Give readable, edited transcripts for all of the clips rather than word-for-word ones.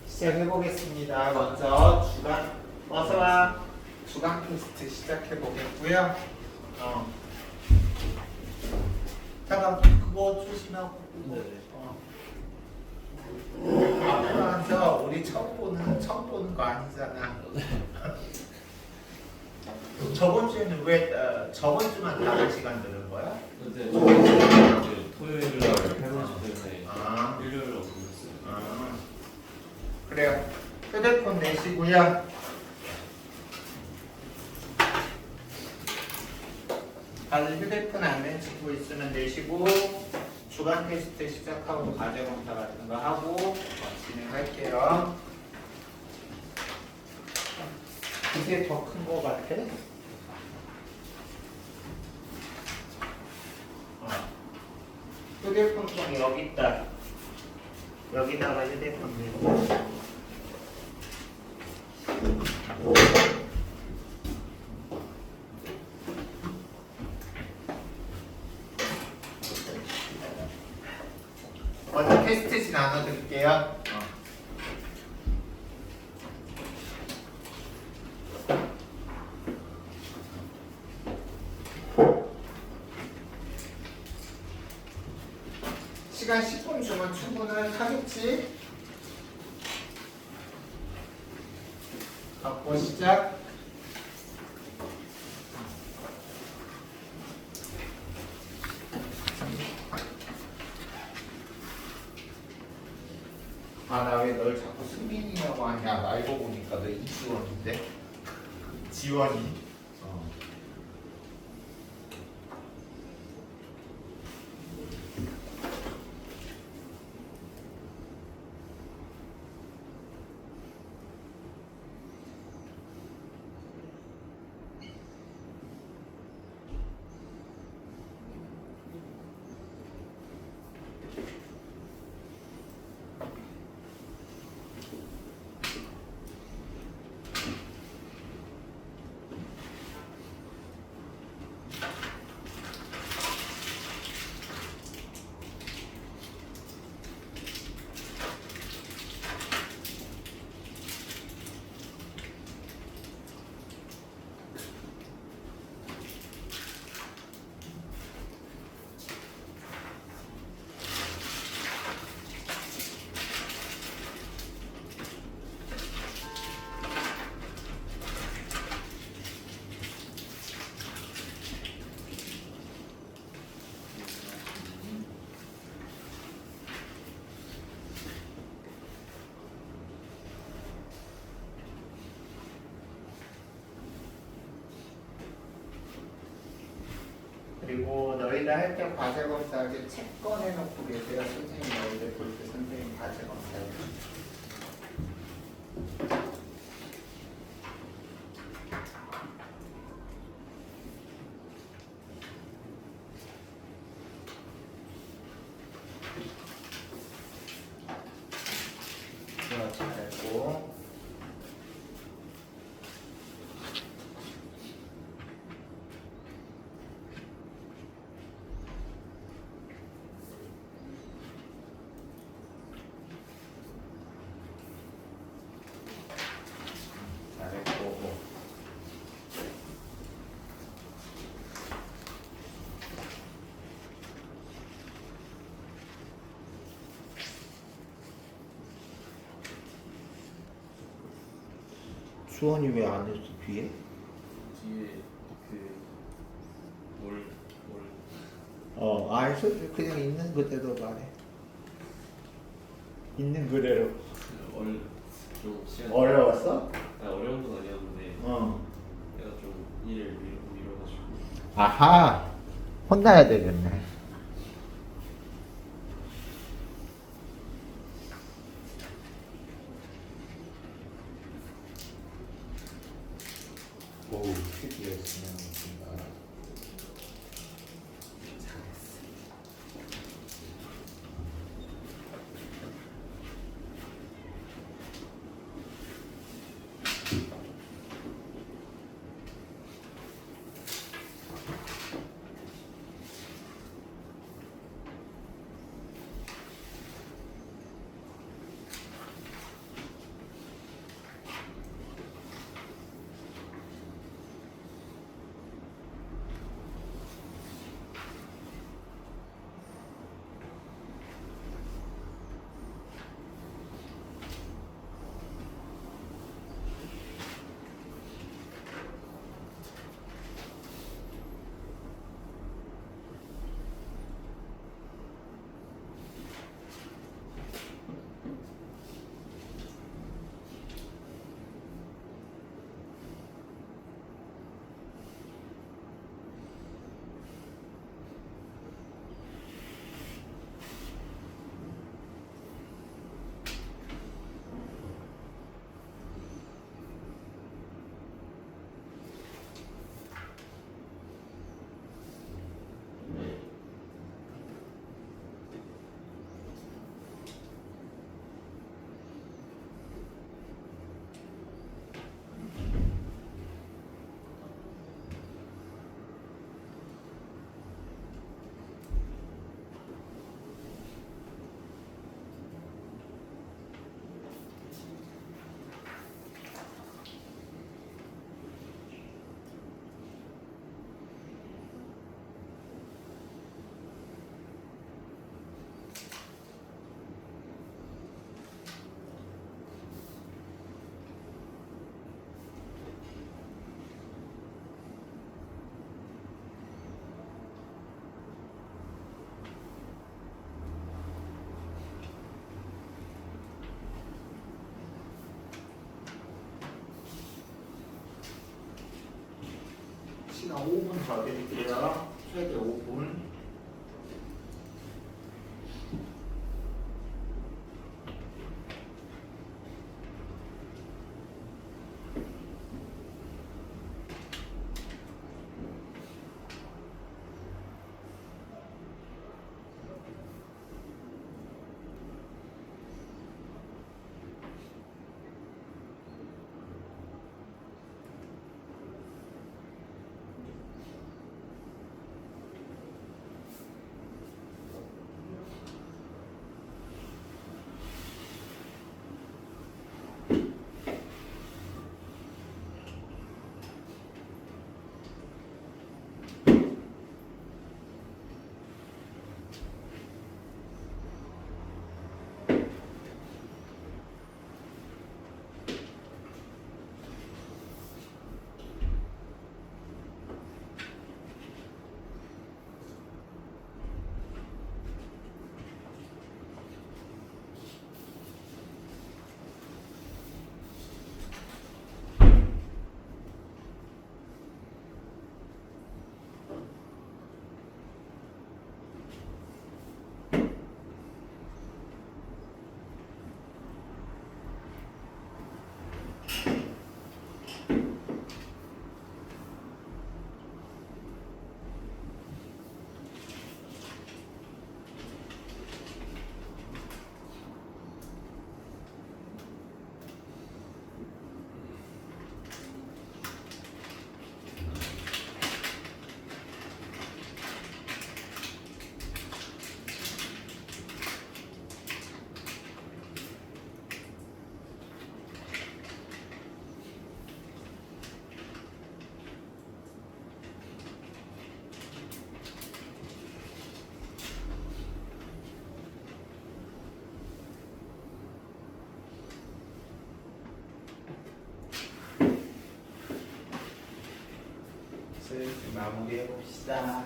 시작해 보겠습니다. 먼저 어서와 주간 테스트 시작해 보겠고요. 잠깐 그거 조심하고. 앞으로 앉아. 우리 처음 보는 거 아니잖아. 저번 주에는 왜 저번 주만 다른 시간 들은 거야? 근데 토요일 날 해가지고 때문에 일요일로 보냈어요. 그래요. 휴대폰 내시고요. 다들 휴대폰 안 내시고 있으면 내시고 주간 테스트 시작하고 과제 검사 같은 거 하고 진행할게요. 이게 더 큰 거 같아? 휴대폰 통이 여기 있다. 여기다가 휴대폰 내고. 먼저 테스트지 나눠드릴게요. 시간 10분 주면 충분하겠지? 갖고 시작. 나 왜 널 자꾸 승민이라고 하냐? 알고 보니까 너 이지원인데? 지원이? 그리고 너희들 할 때 과제 검사하게 책 꺼내놓고 계세요. 선생님 너희들 볼 때 선생님 과제 검사해. 잘했고. 수원이 왜 안 했어 뒤에? 뒤에 알았어. 그냥 있는 그대로 말해. 있는 그대로. 좀 시간 어려웠어? 어려운 건 아니었는데 내가 좀 일을 미뤄가지고 아하. 혼나야 되겠네. 오, 특이했으면 좋겠다. 한 5분 더 드릴게요. 최대 5분. 슬슬 마무리해 봅시다.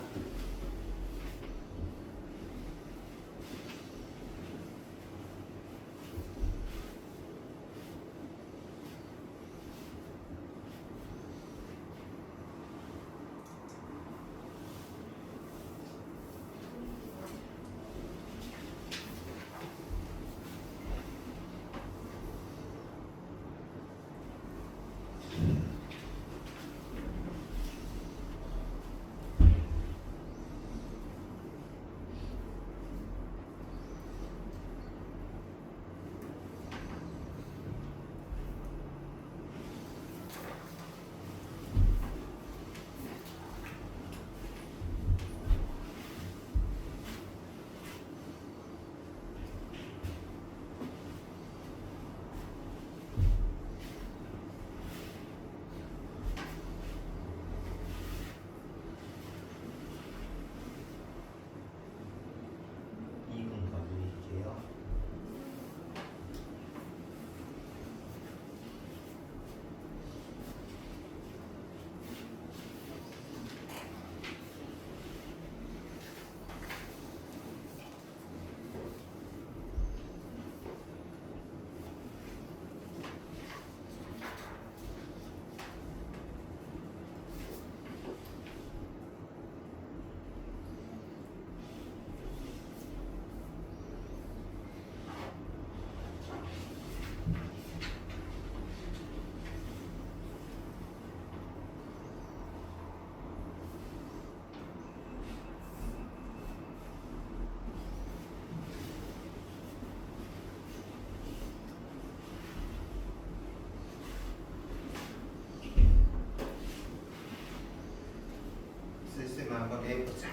슬슬 한번 해보자.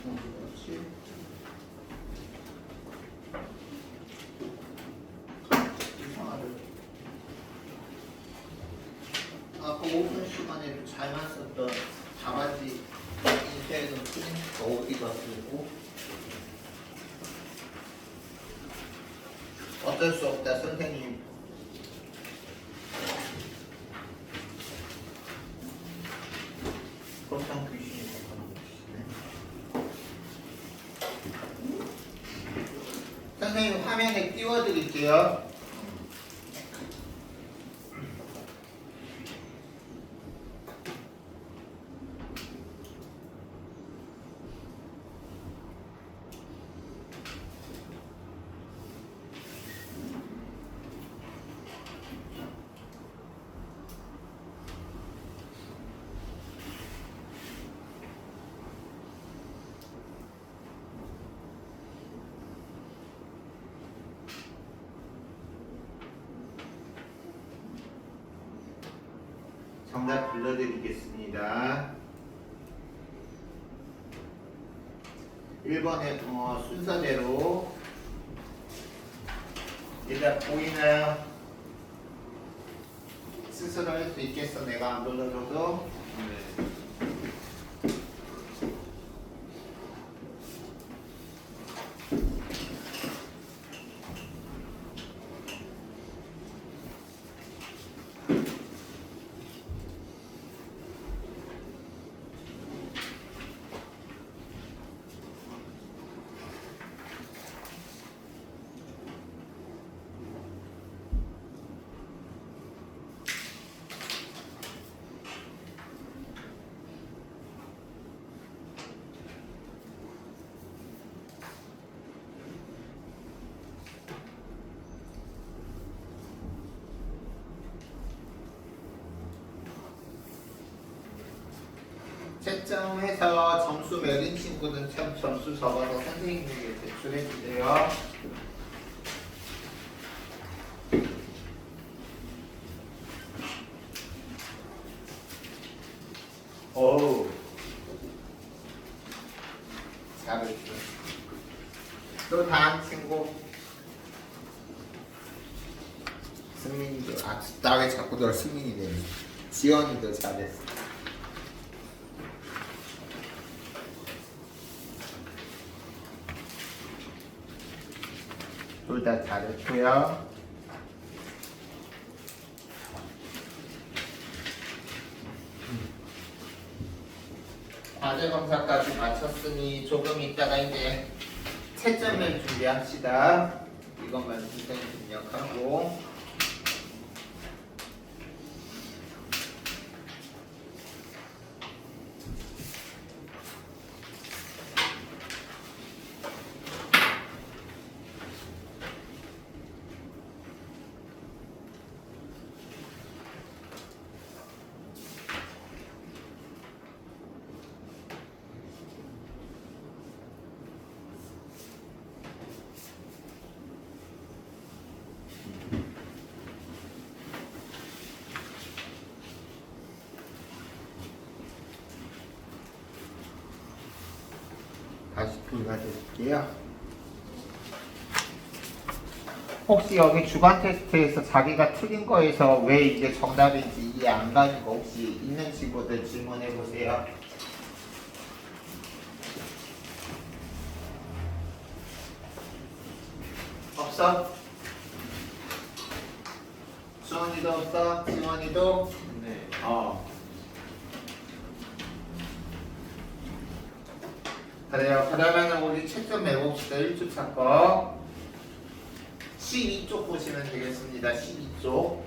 그렇지. 이상하다. 아까 5분 시간에도 잘만 썼던 바가지 인쇄는 프린트가 어디가 쓰고 어쩔 수 없다 선생님. 선생님 화면에 띄워드릴게요. 정답 불러드리겠습니다. 1번의 순서대로 일단 보이나요? 스스로 할 수 있겠어. 내가 안 불러줘도. 네. 채점해서 점수 매긴 친구는 참 점수 적어서 선생님에게 제출해주세요. 어우, 잘했어. 또 다음 친구. 승민이도, 나 왜 자꾸 널 승민이 되니? 지원이도 잘했어. 둘 다 잘했고요. 과제 검사까지 마쳤으니 조금 있다가 이제 채점을 준비합시다. 이것만 선생님 입력하고. 다시 불러드릴게요. 혹시 여기 주간 테스트에서 자기가 틀린 거에서 왜 이게 정답인지 이해 안 가는 거 혹시 있는 친구들 질문해 보세요. 없어? 수원이도 없어? 지원이도? 네. 그래요. 그러면 우리 채점 해봅시다. 1주차 거 12쪽 보시면 되겠습니다. 12쪽.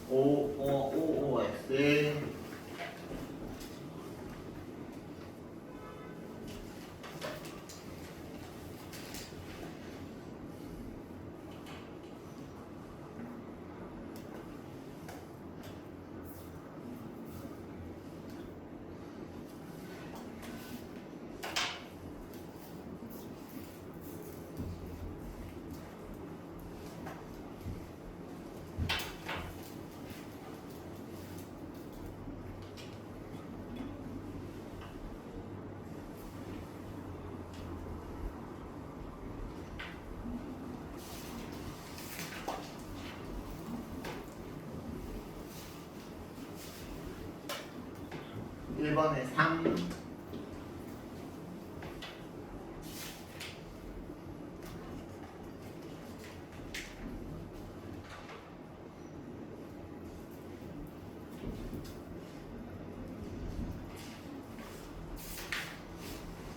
OOX 일번에 3 4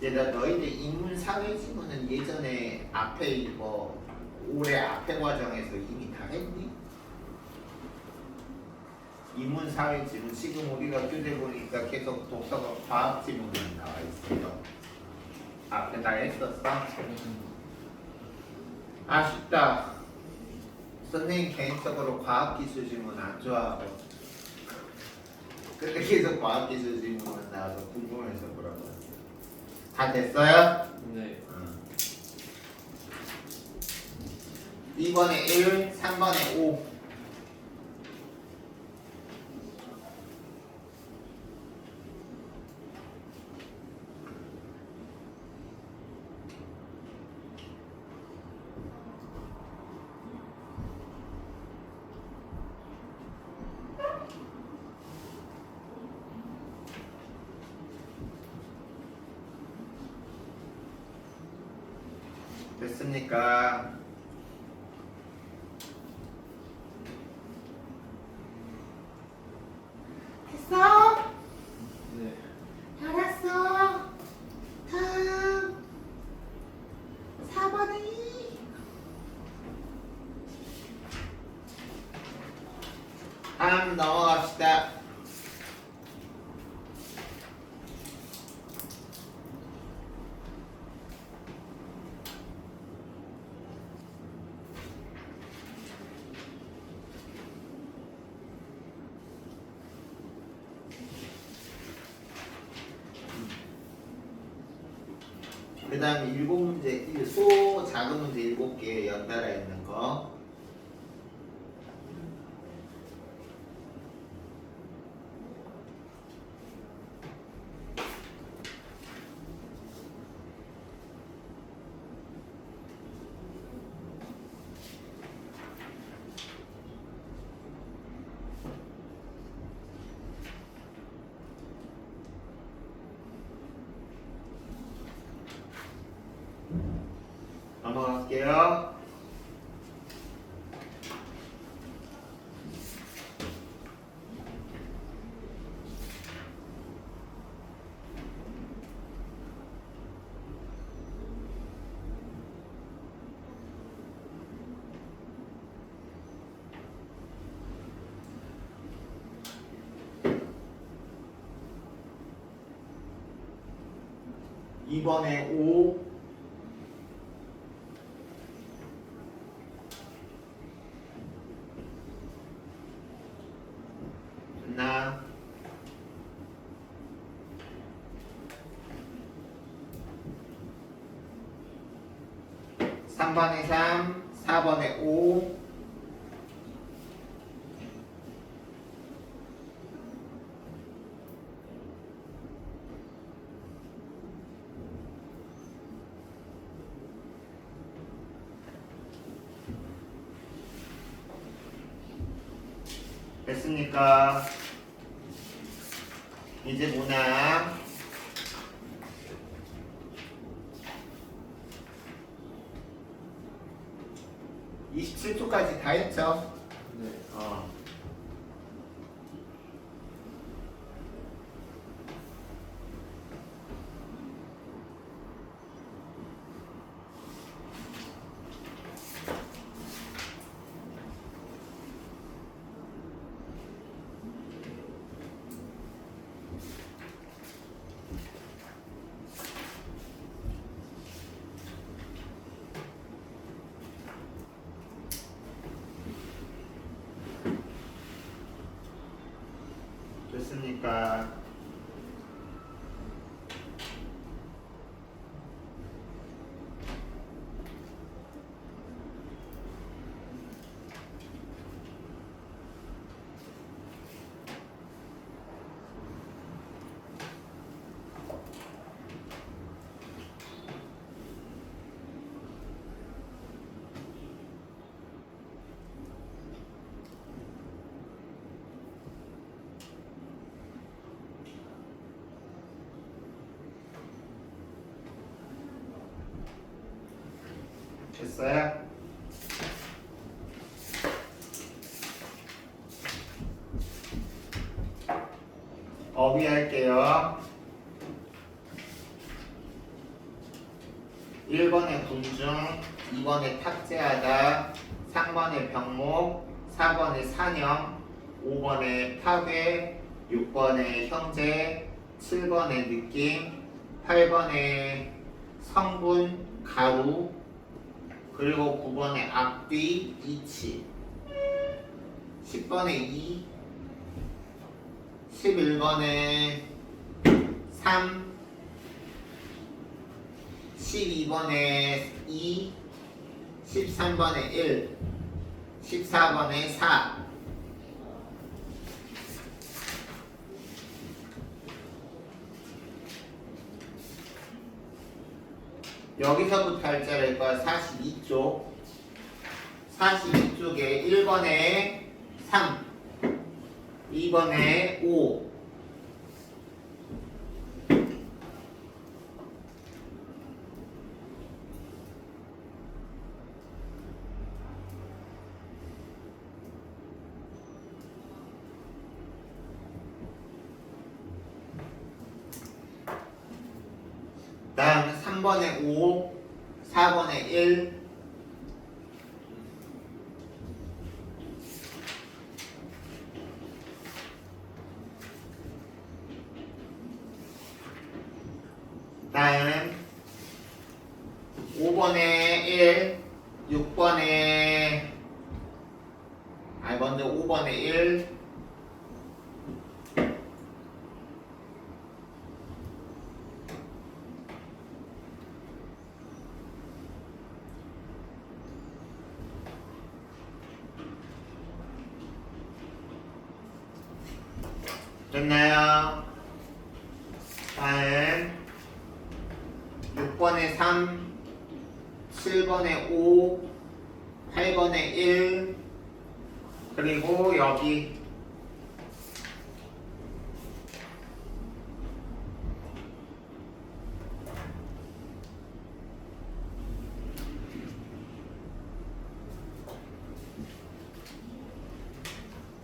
얘들아 너희들 인문 사회 지문은 예전에 앞에 뭐 올해 앞에 과정에서 이미 다 했니? 인문 사회 지문 지금 우리가 교재 보니까 계속 독서가 과학 지문만 나와 있어요. 앞에 다 했었어? 아쉽다. 선생님 개인적으로 과학기술 지문 안 좋아하고 근데 계속 과학기술 지문만 나와서 궁금해서 물어봤어. 다 됐어요? 네. 2번에 1, 3번에 5. 됐습니까? 됐어? 네. 알았어. 다음 4번이 다음 넘어갑시다. 그 다음에 7문제, 소 작은 문제 7개 연달아 있는 거. 넘어갈게요. 이번에 5. 됐나? 3번에 3, 4번에 5. 됐습니까? 이제 문항 27초까지 다 했죠? 네. 됐습니까? 됐어요? 어휘 할게요. 1번에 군중, 2번에 탑재하다, 3번에 병목, 4번에 사념, 5번에 파괴, 6번에 형제, 7번에 느낌, 8번에 성분, 가루, 그리고 9번에 앞뒤, 이치, 10번에 2, 11번에 3, 12번에 2, 13번에 1, 14번에 4. 여기서부터 할 자리가 42쪽. 42쪽에 1번에 3, 2번에 5, 다음 3번에 5, 4번에 1, 다음 5번에 1, 6번에 먼저 5번에 1, 됐나요? 다음 6번에 3, 7번에 5, 8번에 1, 그리고 여기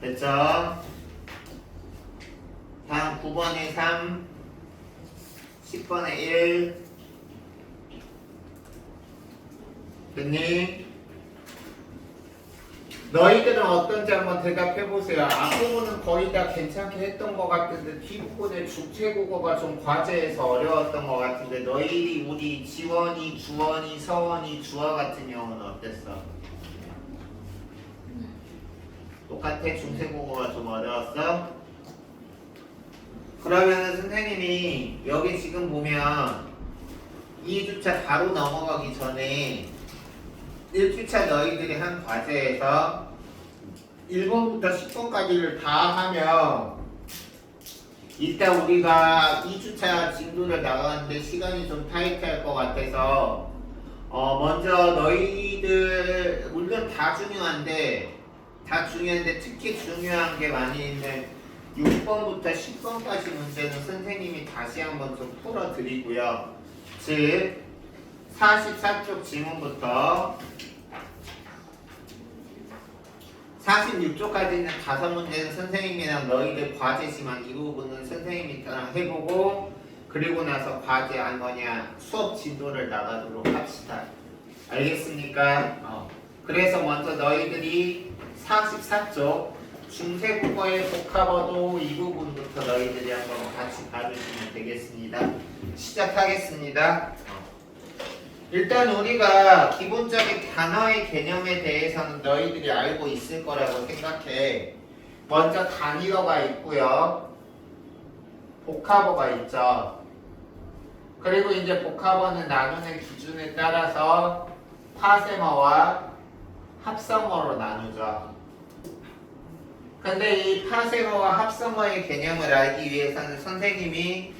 됐죠? 다음 9번에 3, 10번에 1, 됐니? 너희들은 어떤지 한번 대답해보세요. 앞부분은 거의 다 괜찮게 했던 것 같은데 뒷부분의 주체국어가 좀 과제에서 어려웠던 것 같은데 너희들이 우리 지원이, 주원이, 서원이, 주어 같은 경우는 어땠어? 똑같아? 중세국어가 좀 어려웠어? 그러면 선생님이 여기 지금 보면 2주차 바로 넘어가기 전에 1주차 너희들이 한 과제에서 1번부터 10번까지를 다 하면 이따 우리가 2주차 진도를 나가는데 시간이 좀 타이트할 것 같아서 먼저 너희들 물론 다 중요한데 특히 중요한 게 많이 있는 6번부터 10번까지 문제는 선생님이 다시 한번 좀 풀어드리고요. 즉 44쪽 지문부터 46쪽까지는 5문제는 선생님이랑 너희들 과제지만 이 부분은 선생님이랑 해보고 그리고 나서 과제 수업 진도를 나가도록 합시다. 알겠습니까? 그래서 먼저 너희들이 44쪽 중세국어의 복합어도 이 부분부터 너희들이 한번 같이 봐주시면 되겠습니다. 시작하겠습니다. 일단 우리가 기본적인 단어의 개념에 대해서는 너희들이 알고 있을 거라고 생각해. 먼저 단위어가 있고요. 복합어가 있죠. 그리고 이제 복합어는 나누는 기준에 따라서 파생어와 합성어로 나누죠. 근데 이 파생어와 합성어의 개념을 알기 위해서는 선생님이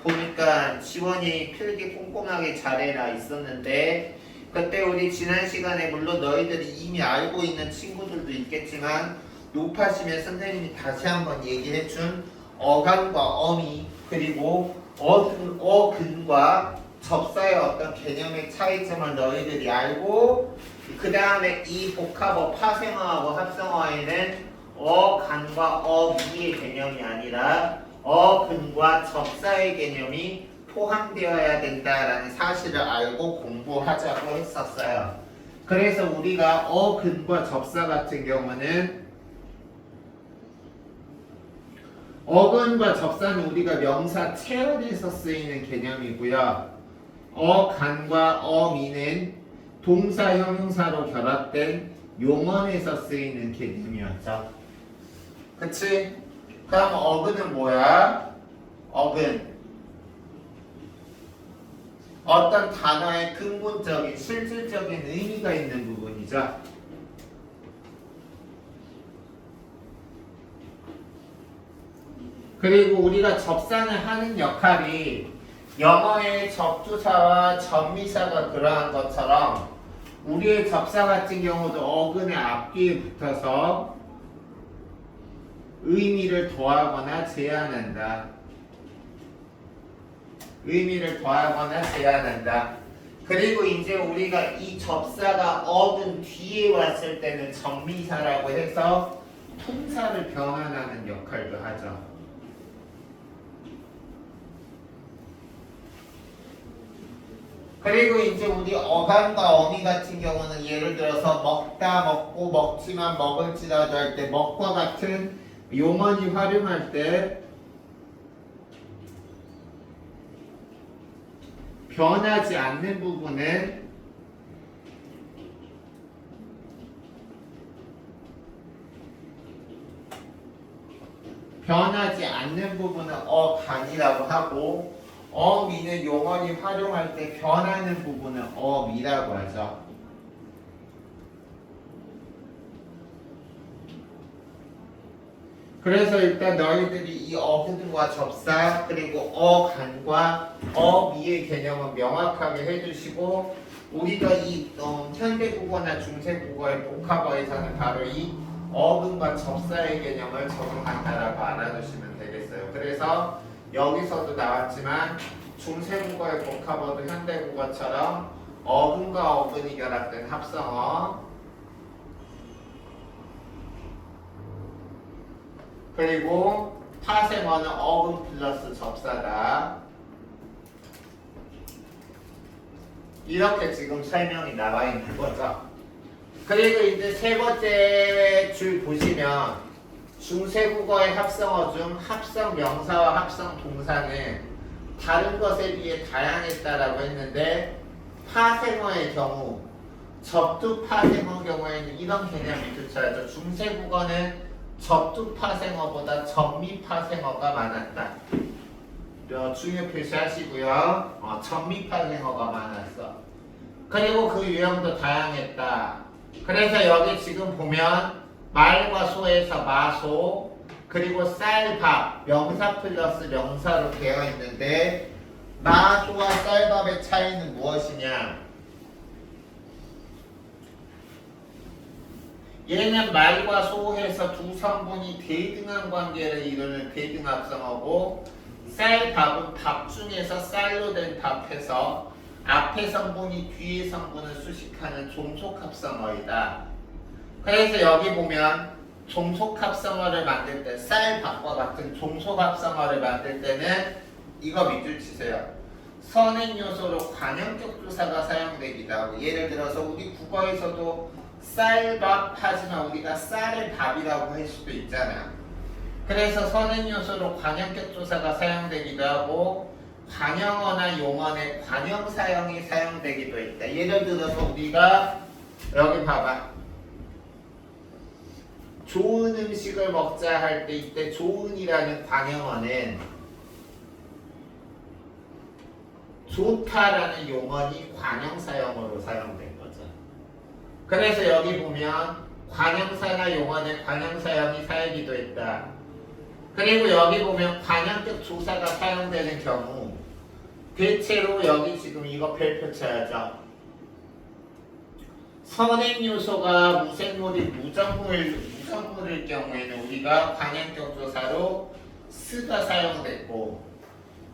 보니까 지원이 필기 꼼꼼하게 잘해라 있었는데 그때 우리 지난 시간에 물론 너희들이 이미 알고 있는 친구들도 있겠지만 높아지면 선생님이 다시 한번 얘기해준 어간과 어미 그리고 어근과 접사의 어떤 개념의 차이점을 너희들이 알고 그 다음에 이 복합어 파생어하고 합성어에는 어간과 어미의 개념이 아니라 어근과 접사의 개념이 포함되어야 된다라는 사실을 알고 공부하자고 했었어요. 그래서 우리가 어근과 접사 같은 경우는 어근과 접사는 우리가 명사 체언에서 쓰이는 개념이고요. 어간과 어미는 동사 형용사로 결합된 용언에서 쓰이는 개념이었죠. 그치? 그럼 어근은 뭐야? 어근 어떤 단어의 근본적인 실질적인 의미가 있는 부분이죠. 그리고 우리가 접산을 하는 역할이 영어의 접두사와 접미사가 그러한 것처럼 우리의 접사 같은 경우도 어근의 앞뒤에 붙어서 의미를 더하거나 제한한다. 의미를 더하거나 제한한다. 그리고 이제 우리가 이 접사가 어근 뒤에 왔을 때는 접미사라고 해서 품사를 변환하는 역할도 하죠. 그리고 이제 우리 어간과 어미 같은 경우는 예를 들어서 먹다, 먹고, 먹지만, 먹을지라도 할 때 먹과 같은 용언이 활용할 때 변하지 않는 부분은 어간이라고 하고 어미는 용언이 활용할 때 변하는 부분은 어미라고 하죠. 그래서 일단 너희들이 이 어근과 접사 그리고 어간과 어미의 개념은 명확하게 해주시고 우리가 이 현대국어나 중세국어의 복합어에서는 바로 이 어근과 접사의 개념을 적용한다라고 알아두시면 되겠어요. 그래서 여기서도 나왔지만 중세국어의 복합어도 현대국어처럼 어근과 어근이 결합된 합성어 그리고 파생어는 어근 플러스 접사다. 이렇게 지금 설명이 나와 있는 거죠. 그리고 이제 세 번째 줄 보시면 중세국어의 합성어 중 합성 명사와 합성 동사는 다른 것에 비해 다양했다라고 했는데 파생어의 경우 접두 파생어 경우에는 이런 개념이 붙여야죠. 중세국어는 접두 파생어보다 접미 파생어가 많았다. 중요 표시하시고요. 접미 파생어가 많았어. 그리고 그 유형도 다양했다. 그래서 여기 지금 보면 말과 소에서 마소 그리고 쌀밥 명사 플러스 명사로 되어 있는데 마소와 쌀밥의 차이는 무엇이냐? 얘는 말과 소해서 두 성분이 대등한 관계를 이루는 대등합성어고 쌀밥은 밥 중에서 쌀로 된 밥해서 앞에 성분이 뒤에 성분을 수식하는 종속합성어이다. 그래서 여기 보면 종속합성어를 만들 때 쌀밥과 같은 종속합성어를 만들 때는 이거 밑줄 치세요. 선행 요소로 관형격 조사가 사용되기도 하고 예를 들어서 우리 국어에서도 쌀밥 하지만 우리가 쌀의 밥이라고 할 수도 있잖아요. 그래서 선행 요소로 관형격 조사가 사용되기도 하고 관형어나 용언에 관형 사형이 사용되기도 있다. 예를 들어서 우리가 여기 봐봐. 좋은 음식을 먹자 할 때 이때 좋은이라는 관형어는 좋다라는 용언이 관형 사형으로 사용된 거죠. 그래서 여기 보면 관형사나 용언에 관형 사형이 사용되기도 했다. 그리고 여기 보면 관형격 조사가 사용되는 경우 대체로 여기 지금 이거 별표 쳐야죠. 선행 요소가 무정물일 경우에는 우리가 관형격 조사로 스가 사용됐고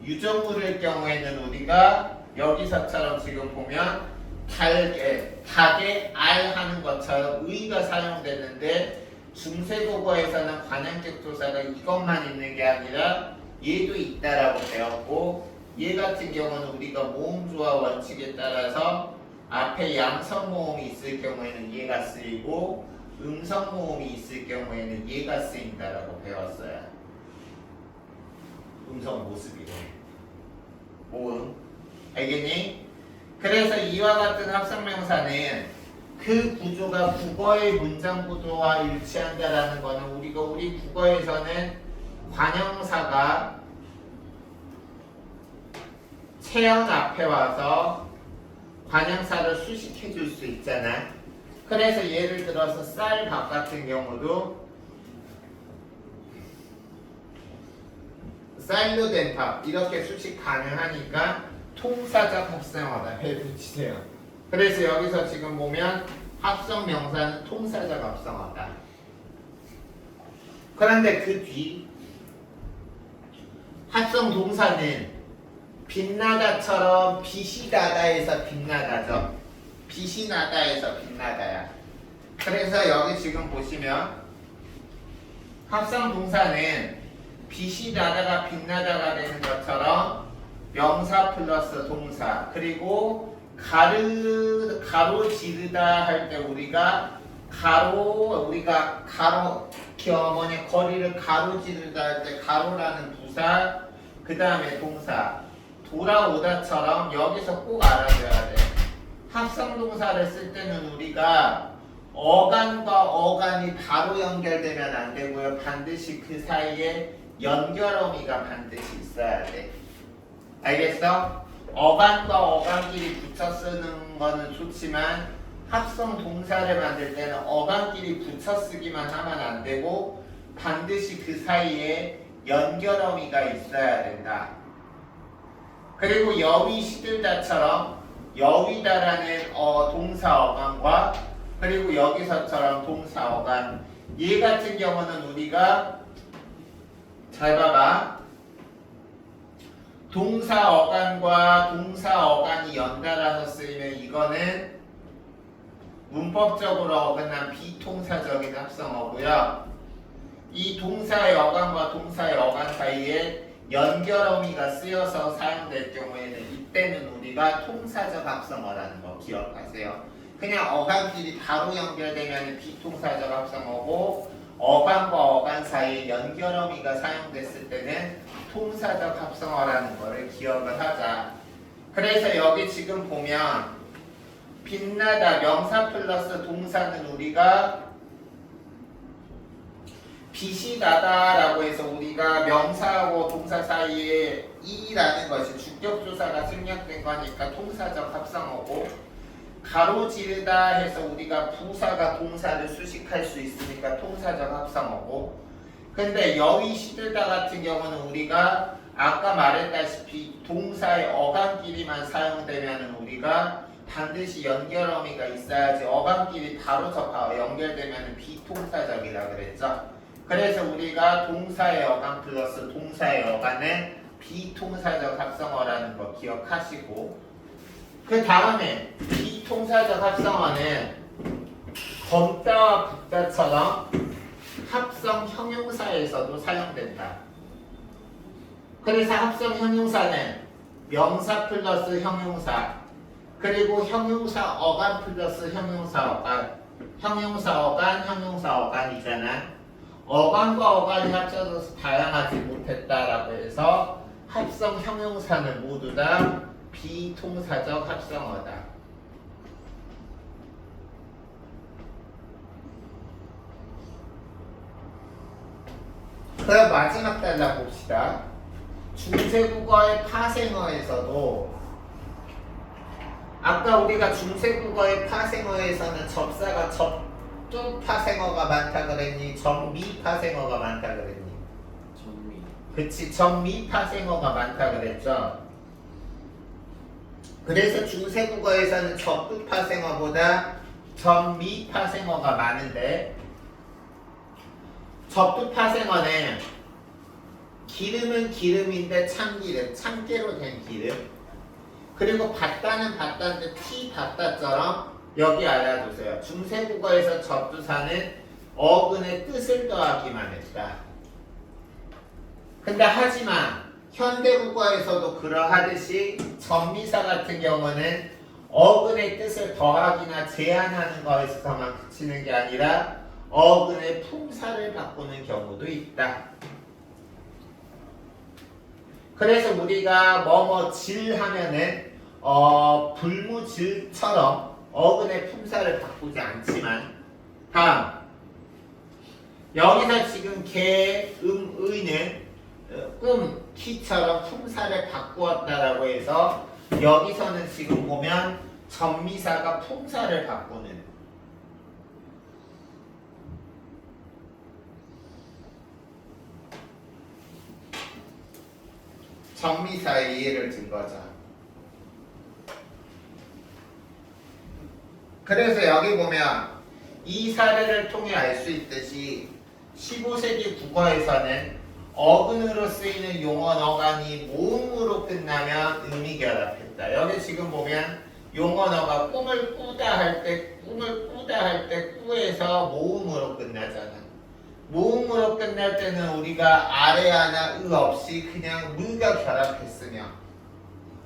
유정물일 경우에는 우리가 여기서처럼 지금 보면 닭에 알 하는 것처럼 의가 사용됐는데 중세국어에서는 관형격 조사가 이것만 있는 게 아니라 얘도 있다라고 배웠고 얘 같은 경우는 우리가 모음조화 원칙에 따라서 앞에 양성 모음이 있을 경우에는 얘가 쓰이고 음성 모음이 있을 경우에는 얘가 쓰인다라고 배웠어요. 음성 모습이래. 모음. 알겠니? 그래서 이와 같은 합성명사는 그 구조가 국어의 문장 구조와 일치한다라는 거는 우리 국어에서는 관형사가 체형 앞에 와서 관형사를 수식해 줄 수 있잖아. 그래서 예를 들어서 쌀밥 같은 경우도 쌀로 된 밥 이렇게 수식 가능하니까 통사적 합성어다 해주세요. 그래서 여기서 지금 보면 합성 명사는 통사적 합성어다. 그런데 그 뒤 합성 동사는 빛나다처럼 빛이 나다에서 빛나다죠. 빛이 나다에서 빛나다야. 그래서 여기 지금 보시면 합성 동사는 빛이 나다가 빛나다가 되는 것처럼 명사 플러스 동사 그리고 가로지르다 할 때 우리가 거리를 가로지르다 할 때 가로라는 부사 그 다음에 동사 돌아오다처럼 여기서 꼭 알아줘야 돼. 합성동사를 쓸 때는 우리가 어간과 어간이 바로 연결되면 안 되고요. 반드시 그 사이에 연결어미가 반드시 있어야 돼. 알겠어? 어간과 어간끼리 붙여 쓰는 거는 좋지만 합성 동사를 만들 때는 어간끼리 붙여 쓰기만 하면 안 되고 반드시 그 사이에 연결어미가 있어야 된다. 그리고 여위 시들다처럼 여위다라는 동사 어간과 그리고 여기서처럼 동사 어간 얘 같은 경우는 우리가 잘 봐봐. 동사 어간과 동사 어간이 연달아서 쓰이면 이거는 문법적으로 어긋난 비통사적인 합성어고요. 이 동사의 어간과 동사의 어간 사이에 연결어미가 쓰여서 사용될 경우에는 이때는 우리가 통사적 합성어라는 거 기억하세요. 그냥 어간끼리 바로 연결되면 비통사적 합성어고 어간과 어간 사이에 연결어미가 사용됐을 때는 통사적 합성어라는 거를 기억을 하자. 그래서 여기 지금 보면 빛나다 명사 플러스 동사는 우리가 빛이 나다라고 해서 우리가 명사하고 동사 사이에 이라는 것이 주격조사가 생략된 거니까 통사적 합성어고 가로지르다 해서 우리가 부사가 동사를 수식할 수 있으니까 통사적 합성어고 근데 여위 시들다 같은 경우는 우리가 아까 말했다시피 동사의 어간끼리만 사용되면 우리가 반드시 연결어미가 있어야지 어간끼리 바로 연결되면 비통사적이라 그랬죠. 그래서 우리가 동사의 어간 플러스 동사의 어간은 비통사적 합성어라는 거 기억하시고 그 다음에 비통사적 합성어는 검다와 붙다처럼 합성 형용사에서도 사용된다. 그래서 합성 형용사는 명사 플러스 형용사 그리고 형용사 어간 플러스 형용사 어간 형용사 어간 형용사 어간이잖아. 어간과 어간이 합쳐져서 다양하지 못했다라고 해서 합성 형용사는 모두 다 비통사적 합성어다. 그럼 마지막 단락 봅시다. 중세국어의 파생어에서도 아까 우리가 중세국어의 파생어에서는 접사가 접두 파생어가 많다 그랬니? 접미 파생어가 많다 그랬니? 전미. 그치, 접미 파생어가 많다 그랬죠. 그래서 중세국어에서는 접두 파생어보다 접미 파생어가 많은데 접두 파생어는 기름은 기름인데 참기름, 참깨로 된 기름 그리고 받다는 받다인데 티 받다처럼 여기 알아두세요. 중세국어에서 접두사는 어근의 뜻을 더하기만 했다. 근데 하지만 현대국어에서도 그러하듯이 전미사 같은 경우는 어근의 뜻을 더하기나 제한하는 것에서만 그치는 게 아니라 어근의 품사를 바꾸는 경우도 있다. 그래서 우리가 뭐뭐 질 하면은 불무질처럼 어근의 품사를 바꾸지 않지만 다음 여기서 지금 개, 의는 키처럼 품사를 바꾸었다라고 해서 여기서는 지금 보면 전미사가 품사를 바꾸는 전미사의 예를 든 거죠. 그래서 여기 보면 이 사례를 통해 알 수 있듯이 15세기 국어에서는 어근으로 쓰이는 용언 어간이 모음으로 끝나면 음이 결합했다. 여기 지금 보면 용언어가 꿈을 꾸다 할 때 꾸에서 모음으로 끝나잖아. 모음으로 끝날 때는 우리가 아래 하나 으 없이 그냥 물과 결합했으며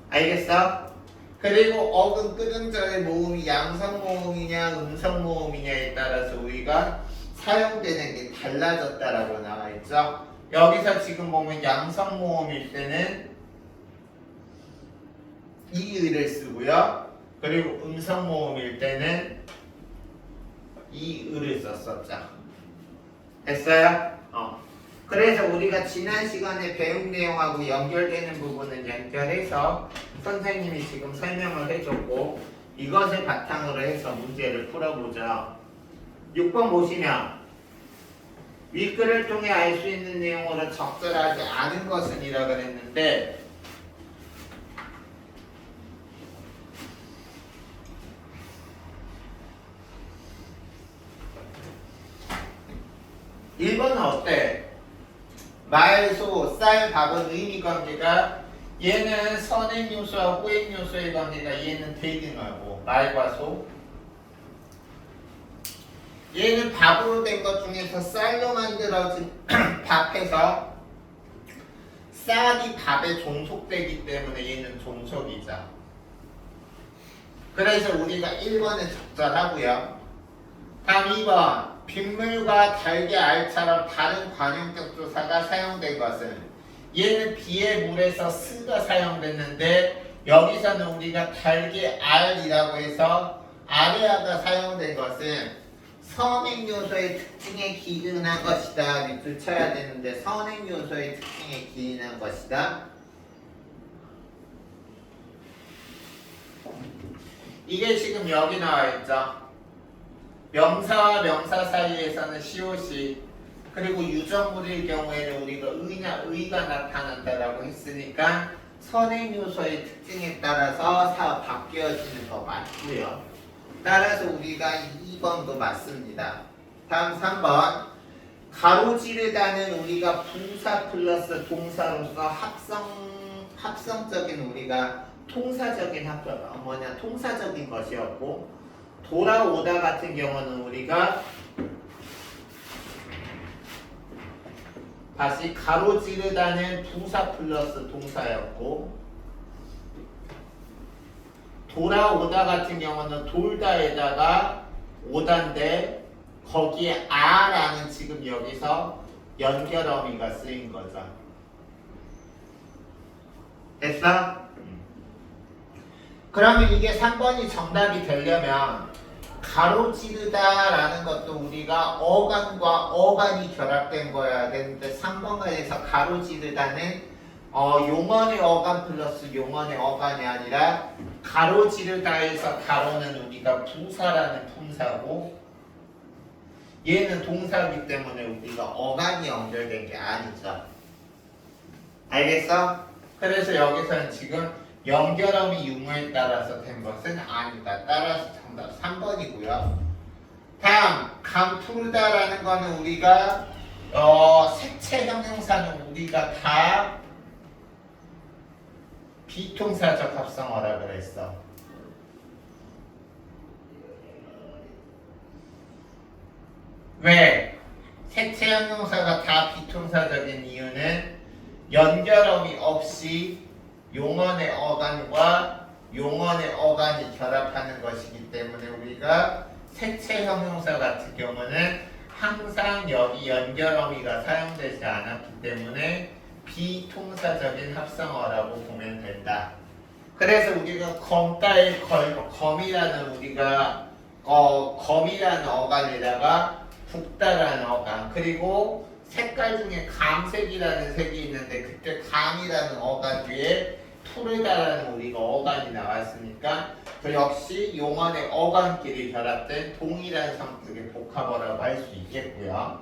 알겠어? 그리고 어근 끄등절의 모음이 양성 모음이냐 음성 모음이냐에 따라서 우리가 사용되는 게 달라졌다라고 나와 있죠. 여기서 지금 보면 양성 모음일 때는 이의를 쓰고요. 그리고 음성 모음일 때는 이의를 썼었죠. 됐어요? 그래서 우리가 지난 시간에 배운 내용하고 연결되는 부분은 연결해서 선생님이 지금 설명을 해줬고 이것을 바탕으로 해서 문제를 풀어보죠. 6번 보시면 윗글을 통해 알 수 있는 내용으로 적절하지 않은 것은 이라 그랬는데 1번은 어때? 말, 소, 쌀, 밥은 의미 관계가 얘는 선행 요소와 후행 요소의 관계가 얘는 대등하고 말과 소 얘는 밥으로 된 것 중에서 쌀로 만들어진 밥에서 쌀이 밥에 종속되기 때문에 얘는 종속이죠. 그래서 우리가 1번에 적절하고요. 다음 2번 빗물과 달걀 알처럼 다른 관용격 조사가 사용된 것은 얘는 비의 물에서 스가 사용됐는데 여기서는 우리가 달걀 알이라고 해서 아레아가 사용된 것은 선행 요소의 특징에 기인한 것이다. 밑줄 쳐야 되는데 선행 요소의 특징에 기인한 것이다. 이게 지금 여기 나와 있죠. 명사와 명사 사이에서는 시옷이 그리고 유정물일 경우에는 우리가 의가 나타난다라고 했으니까 선행 요소의 특징에 따라서 바뀌어지는 거 맞고요. 따라서 우리가 2번도 맞습니다. 다음 3번 가로지르다는 우리가 분사 플러스 동사로서 합성적인 우리가 통사적인 통사적인 것이었고 돌아오다 같은 경우는 우리가 다시 가로지르다는 부사 플러스 동사였고 돌아오다 같은 경우는 돌다에다가 오다인데 거기에 아라는 지금 여기서 연결어미가 쓰인 거죠. 됐어? 그러면 이게 3번이 정답이 되려면 가로지르다라는 것도 우리가 어간과 어간이 결합된 거여야 되는데 3번에서 가로지르다는 용언의 어간 플러스 용언의 어간이 아니라 가로지르다에서 가로는 우리가 부사라는 품사고 얘는 동사이기 때문에 우리가 어간이 연결된 게 아니죠. 알겠어? 그래서 여기서는 지금 연결어미 유무에 따라서 된 것은 아니다. 따라서 정답 3번이고요. 다음 감푸르다라는 거는 우리가 색채 형용사는 우리가 다 비통사적 합성어라 그랬어. 왜? 색채 형용사가 다 비통사적인 이유는 연결어미 없이 용언의 어간과 용언의 어간이 결합하는 것이기 때문에 우리가 색채 형용사 같은 경우는 항상 여기 연결어미가 사용되지 않았기 때문에 비통사적인 합성어라고 보면 된다. 그래서 우리가 검다의 검이라는 우리가 검이라는 어간에다가 북다라는 어간 그리고 색깔 중에 감색이라는 색이 있는데 그때 감이라는 어간 뒤에 푸르다라는 우리가 어간이 나왔으니까 그 역시 용언의 어간끼리 결합된 동일한 성격의 복합어라고 할 수 있겠고요.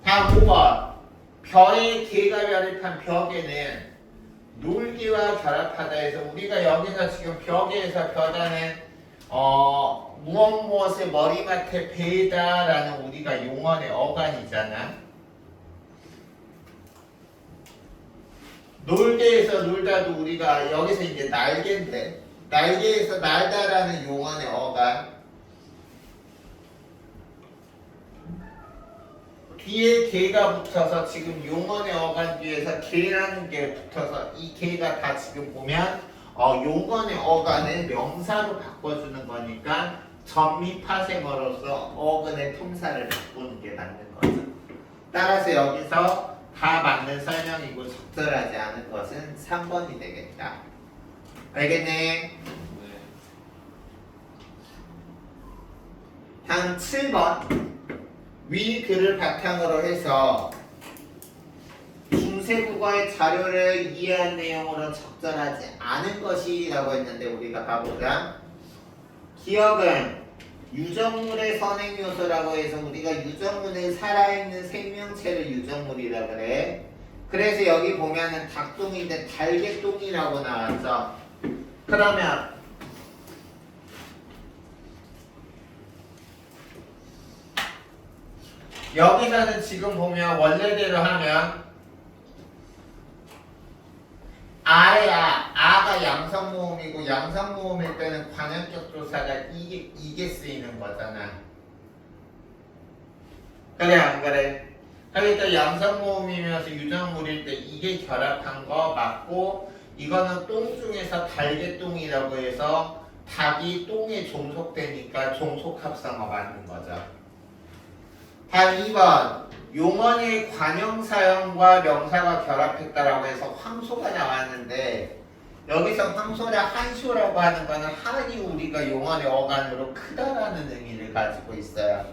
다음 5번 벼의 개가 별입한 벽에는 놀기와 결합하다 해서 우리가 여기서 지금 벽에서 벼다는 무엇 무엇을 머리맡에 베다라는 우리가 용언의 어간이잖아. 놀개에서 놀다도 우리가 여기서 이제 날개인데 날개에서 날다라는 용언의 어간 뒤에 개가 붙어서 지금 용언의 어간 뒤에서 개라는 게 붙어서 이 개가 다 지금 보면 용언의 어간을 명사로 바꿔주는 거니까 전미파생어로서 어근의 통사를 바꾸는 게 맞는 거죠. 따라서 여기서 다 맞는 설명이고 적절하지 않은 것은 3번이 되겠다. 알겠네? 다음 7번 위 글을 바탕으로 해서 중세국어의 자료를 이해한 내용으로 적절하지 않은 것이라고 했는데 우리가 봐보자. 기억은 유정물의 선행요소라고 해서 우리가 유정물에 살아있는 생명체를 유정물이라 그래. 그래서 여기 보면은 닭똥인데 달개똥이라고 나왔죠. 그러면 여기서는 지금 보면 원래대로 하면 아가 양성모음이고 양성모음일 때는 관형격 조사가 이게 쓰이는 거잖아. 그래 안 그래? 그러니까 양성모음이면서 유정물일 때 이게 결합한 거 맞고 이거는 똥 중에서 달개똥이라고 해서 닭이 똥에 종속되니까 종속합성어 맞는 거죠. 다음 2번 용언의 관형사형과 명사가 결합했다라고 해서 황소가 나왔는데 여기서 황소라 한쇼라고 하는 거는 한이 우리가 용언의 어간으로 크다라는 의미를 가지고 있어요.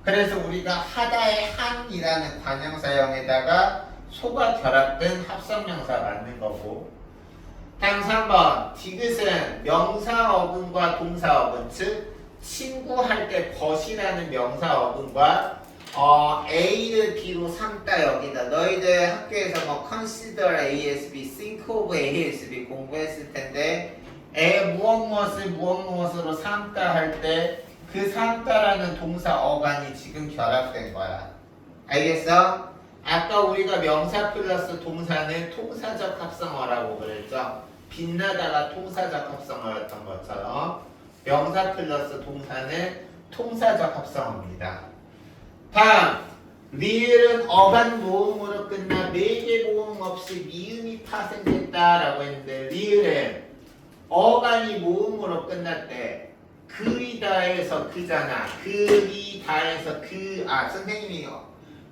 그래서 우리가 하다의 한이라는 관형사형에다가 소가 결합된 합성명사 맞는 거고. 다음 3번 디귿은 명사어근과 동사어근 즉 친구할 때 벗이라는 명사어근과 A를 B로 삼다 여기다 너희들 학교에서 뭐 consider ASB, think of ASB 공부했을 텐데 무엇 무엇으로 삼다 할 때 그 삼다라는 동사 어간이 지금 결합된 거야. 알겠어? 아까 우리가 명사 플러스 동사는 통사적 합성어라고 그랬죠. 빛나다가 통사적 합성어였던 것처럼 명사 플러스 동사는 통사적 합성어입니다. 다음 리을은 어간 모음으로 끝나 매개 모음 없이 미음이 파생됐다라고 했는데 리을은 어간이 모음으로 끝났대. 그리다에서 그잖아. 그리다에서 선생님이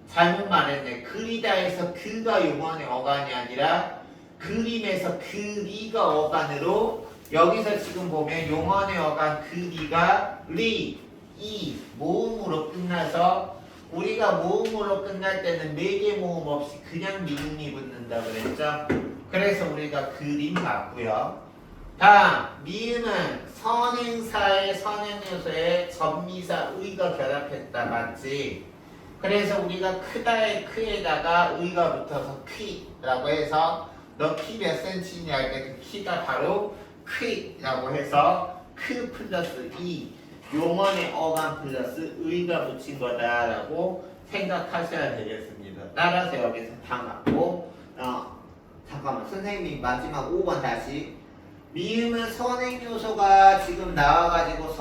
잘못 말했네. 그리다에서 그가 용언의 어간이 아니라 그림에서 그리가 어간으로 여기서 지금 보면 용언의 어간 그리가 이 모음으로 끝나서 우리가 모음으로 끝날 때는 매개 모음 없이 그냥 미음이 붙는다 그랬죠. 그래서 우리가 그림 맞고요. 다음 미음은 선행사의 선행요소에 전미사 의가 결합했다 맞지? 그래서 우리가 크다의 크에다가 의가 붙어서 퀴라고 해서 너 키 몇 센치냐 할 때 그 키가 바로 퀴라고 해서 크 플러스 용언의 어간 플러스 의가 붙인 거다라고 생각하셔야 되겠습니다. 따라서 여기서 다 맞고 잠깐만 선생님이 마지막 5번 다시 미음은 선행요소가 지금 나와가지고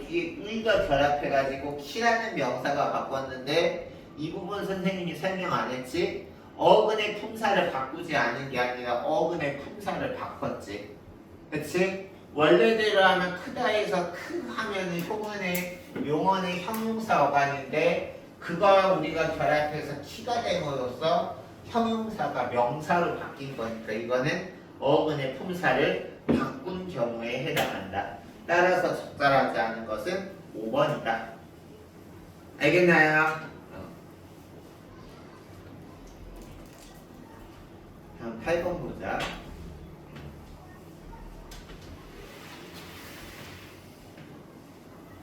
뒤에 의가 결합해가지고 키라는 명사가 바꿨는데 이 부분 선생님이 설명 안 했지? 어근의 품사를 바꾸지 않은 게 아니라 어근의 품사를 바꿨지. 그치? 원래대로 하면 크다에서 크 하면은 효문의 용언의 형용사 어간인데 그걸 우리가 결합해서 키가 됨으로써 형용사가 명사로 바뀐 거니까 이거는 어근의 품사를 바꾼 경우에 해당한다. 따라서 적절하지 않은 것은 5번이다. 알겠나요? 다음 8번 보자.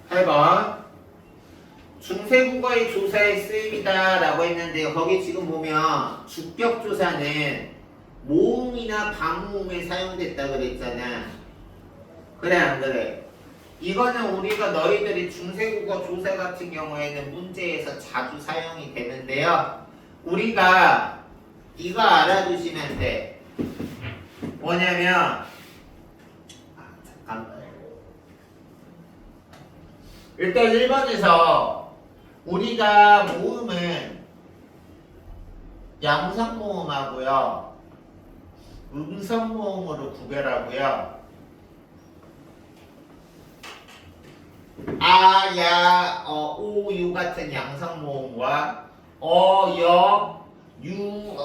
8번 중세국어의 조사에 쓰임이다 라고 했는데요. 거기 지금 보면 주격조사는 모음이나 반모음에 사용됐다 그랬잖아. 그래 안 그래? 이거는 우리가 너희들이 중세국어 조사 같은 경우에는 문제에서 자주 사용이 되는데요. 우리가 이거 알아두시면 돼. 뭐냐면 잠깐만. 일단 1번에서 우리가 모음은 양성모음하고요 음성모음으로 구별하고요 아, 야, 오, 유 같은 양성모음과 여, 유,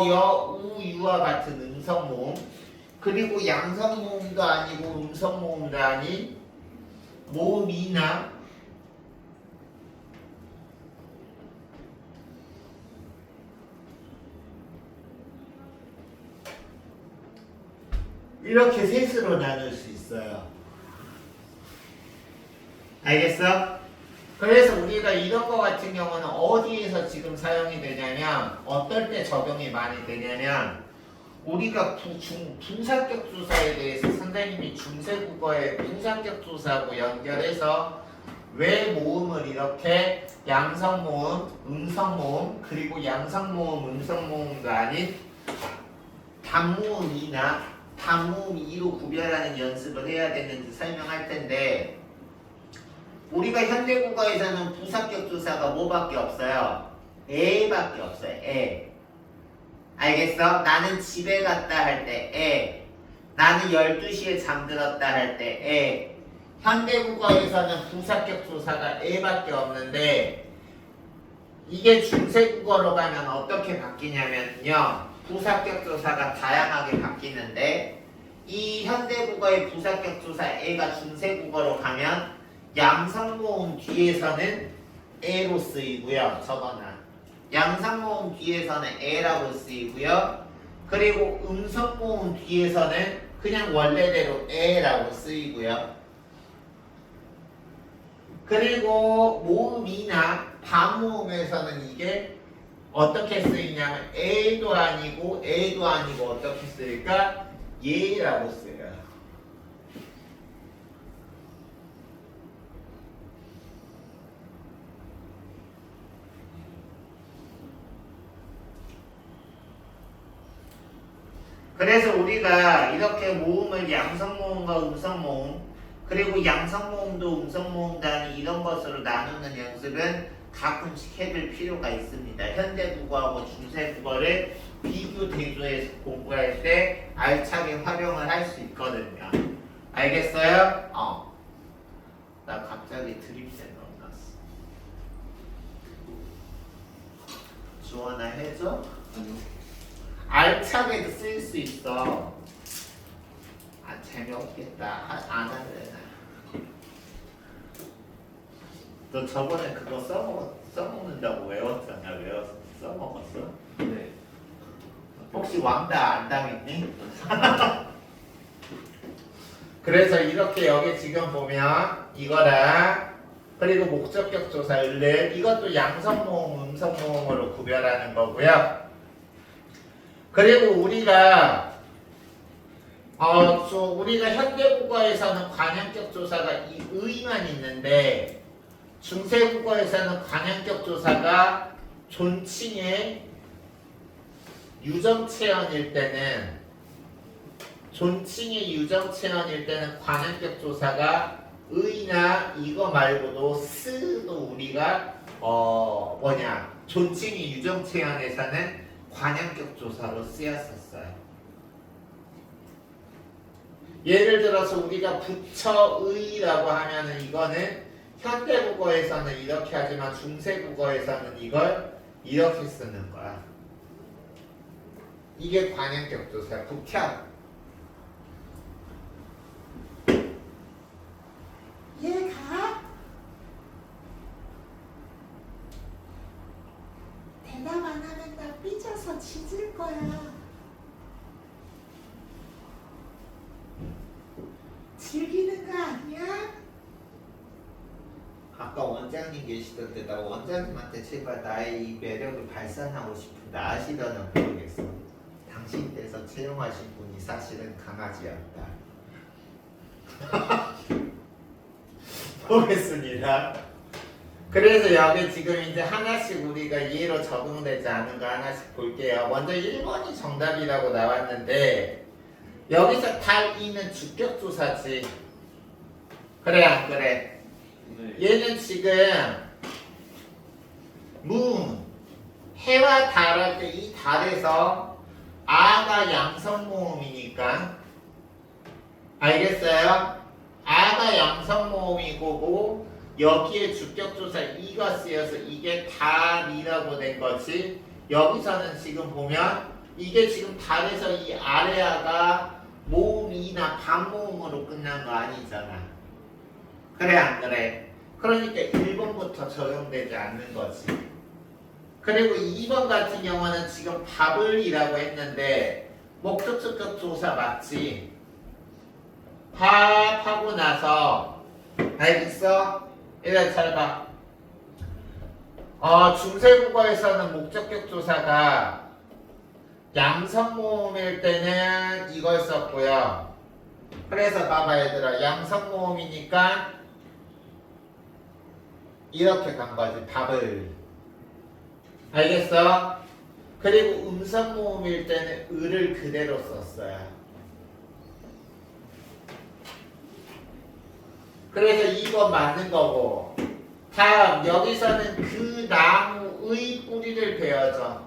여, 우, 유와 같은 음성모음 그리고 양성모음도 아니고 음성모음도 아닌 모음이나 이렇게 셋으로 나눌 수 있어요. 알겠어? 그래서 우리가 이런 거 같은 경우는 어디에서 지금 사용이 되냐면 어떨 때 적용이 많이 되냐면 우리가 분사격 조사에 대해서 선생님이 중세국어의 분사격 조사하고 연결해서 왜 모음을 이렇게 양성모음, 음성모음 그리고 양성모음, 음성모음도 아닌 단모음이나 단모음 2로 구별하는 연습을 해야 되는지 설명할 텐데 우리가 현대국어에서는 부사격 조사가 뭐밖에 없어요? 에밖에 없어요. 에. 알겠어? 나는 집에 갔다 할 때 에. 나는 12시에 잠들었다 할 때 에. 현대국어에서는 부사격 조사가 에밖에 없는데 이게 중세국어로 가면 어떻게 바뀌냐면요. 부사격 조사가 다양하게 바뀌는데 이 현대국어의 부사격 조사 에가 중세국어로 가면 양성모음 뒤에서는 에로 쓰이고요. 저거는 양성모음 뒤에서는 에라고 쓰이고요. 그리고 음성모음 뒤에서는 그냥 원래대로 에라고 쓰이고요. 그리고 모음이나 반모음에서는 이게 어떻게 쓰이냐면 에도 아니고 에도 아니고 어떻게 쓰일까? 예라고 써요. 그래서 우리가 이렇게 모음을 양성모음과 음성모음 그리고 양성모음도 음성모음도 아닌 이런 것으로 나누는 연습은 가끔씩 해볼 필요가 있습니다. 현대국어하고 중세국어를 비교 대조해서 공부할 때 알차게 활용을 할 수 있거든요. 알겠어요? 나 갑자기 드립센 넣어놨어. 주원아 해줘? 알차게도 쓸 수 있어. 재미없겠다. 안 할래. 너 저번에 그거 써먹는다고 외웠잖아. 써먹었어? 네. 혹시 왕따 안 당했니? 그래서 이렇게 여기 지금 보면 이거랑 그리고 목적격 조사 을를 이것도 양성모음, 음성모음으로 구별하는 거고요. 그리고 우리가 우리가 현대국어에서는 관형격 조사가 이 의만 있는데 중세국어에서는 관형격 조사가 존칭의 유정체언일 때는 관형격 조사가 의나 이거 말고도 스도 우리가 존칭이 유정체현에서는 관형격 조사로 쓰였었어요. 예를 들어서 우리가 부처의라고 하면은 이거는 현대국어에서는 이렇게 하지만 중세국어에서는 이걸 이렇게 쓰는 거야. 이게 관형격 조사야. 북현. 얘가 대답 안 하면 나 삐져서 짖을 거야. 즐기는 거 아니야? 아까 원장님 계시던데 나 원장님한테 제발 나의 이 매력을 발산하고 싶은데 아시려나 모르겠어. 당신 댁에서 채용하신 분이 사실은 강아지였다. 보겠습니다. 그래서 여기 지금 이제 하나씩 우리가 이해로 적응되지 않은 거 하나씩 볼게요. 먼저 1번이 정답이라고 나왔는데 여기서 달 2는 주격조사지. 그래 안 그래? 얘는 지금 문 해와 달 할 때 이 달에서 아가 양성모음이니까 알겠어요? 아가 양성모음이고 여기에 주격조사 이가 쓰여서 이게 달이라고 된 거지. 여기서는 지금 보면 이게 지금 달에서 이 아래아가 모음이나 반모음으로 끝난 거 아니잖아. 그래 안 그래? 그러니까 1번부터 적용되지 않는 거지. 그리고 2번 같은 경우는 지금 밥을이라고 했는데 목적적 조사 맞지? 밥하고 나서 알겠어? 얘들 잘 봐. 중세국어에서는 목적격 조사가 양성모음일 때는 이걸 썼고요. 그래서 봐봐 얘들아, 양성모음이니까 이렇게 간 거지. 밥을. 알겠어? 그리고 음성모음일 때는 을을 그대로 썼어요. 그래서 2번 맞는 거고. 다음 여기서는 그 나무의 뿌리를 베어줘.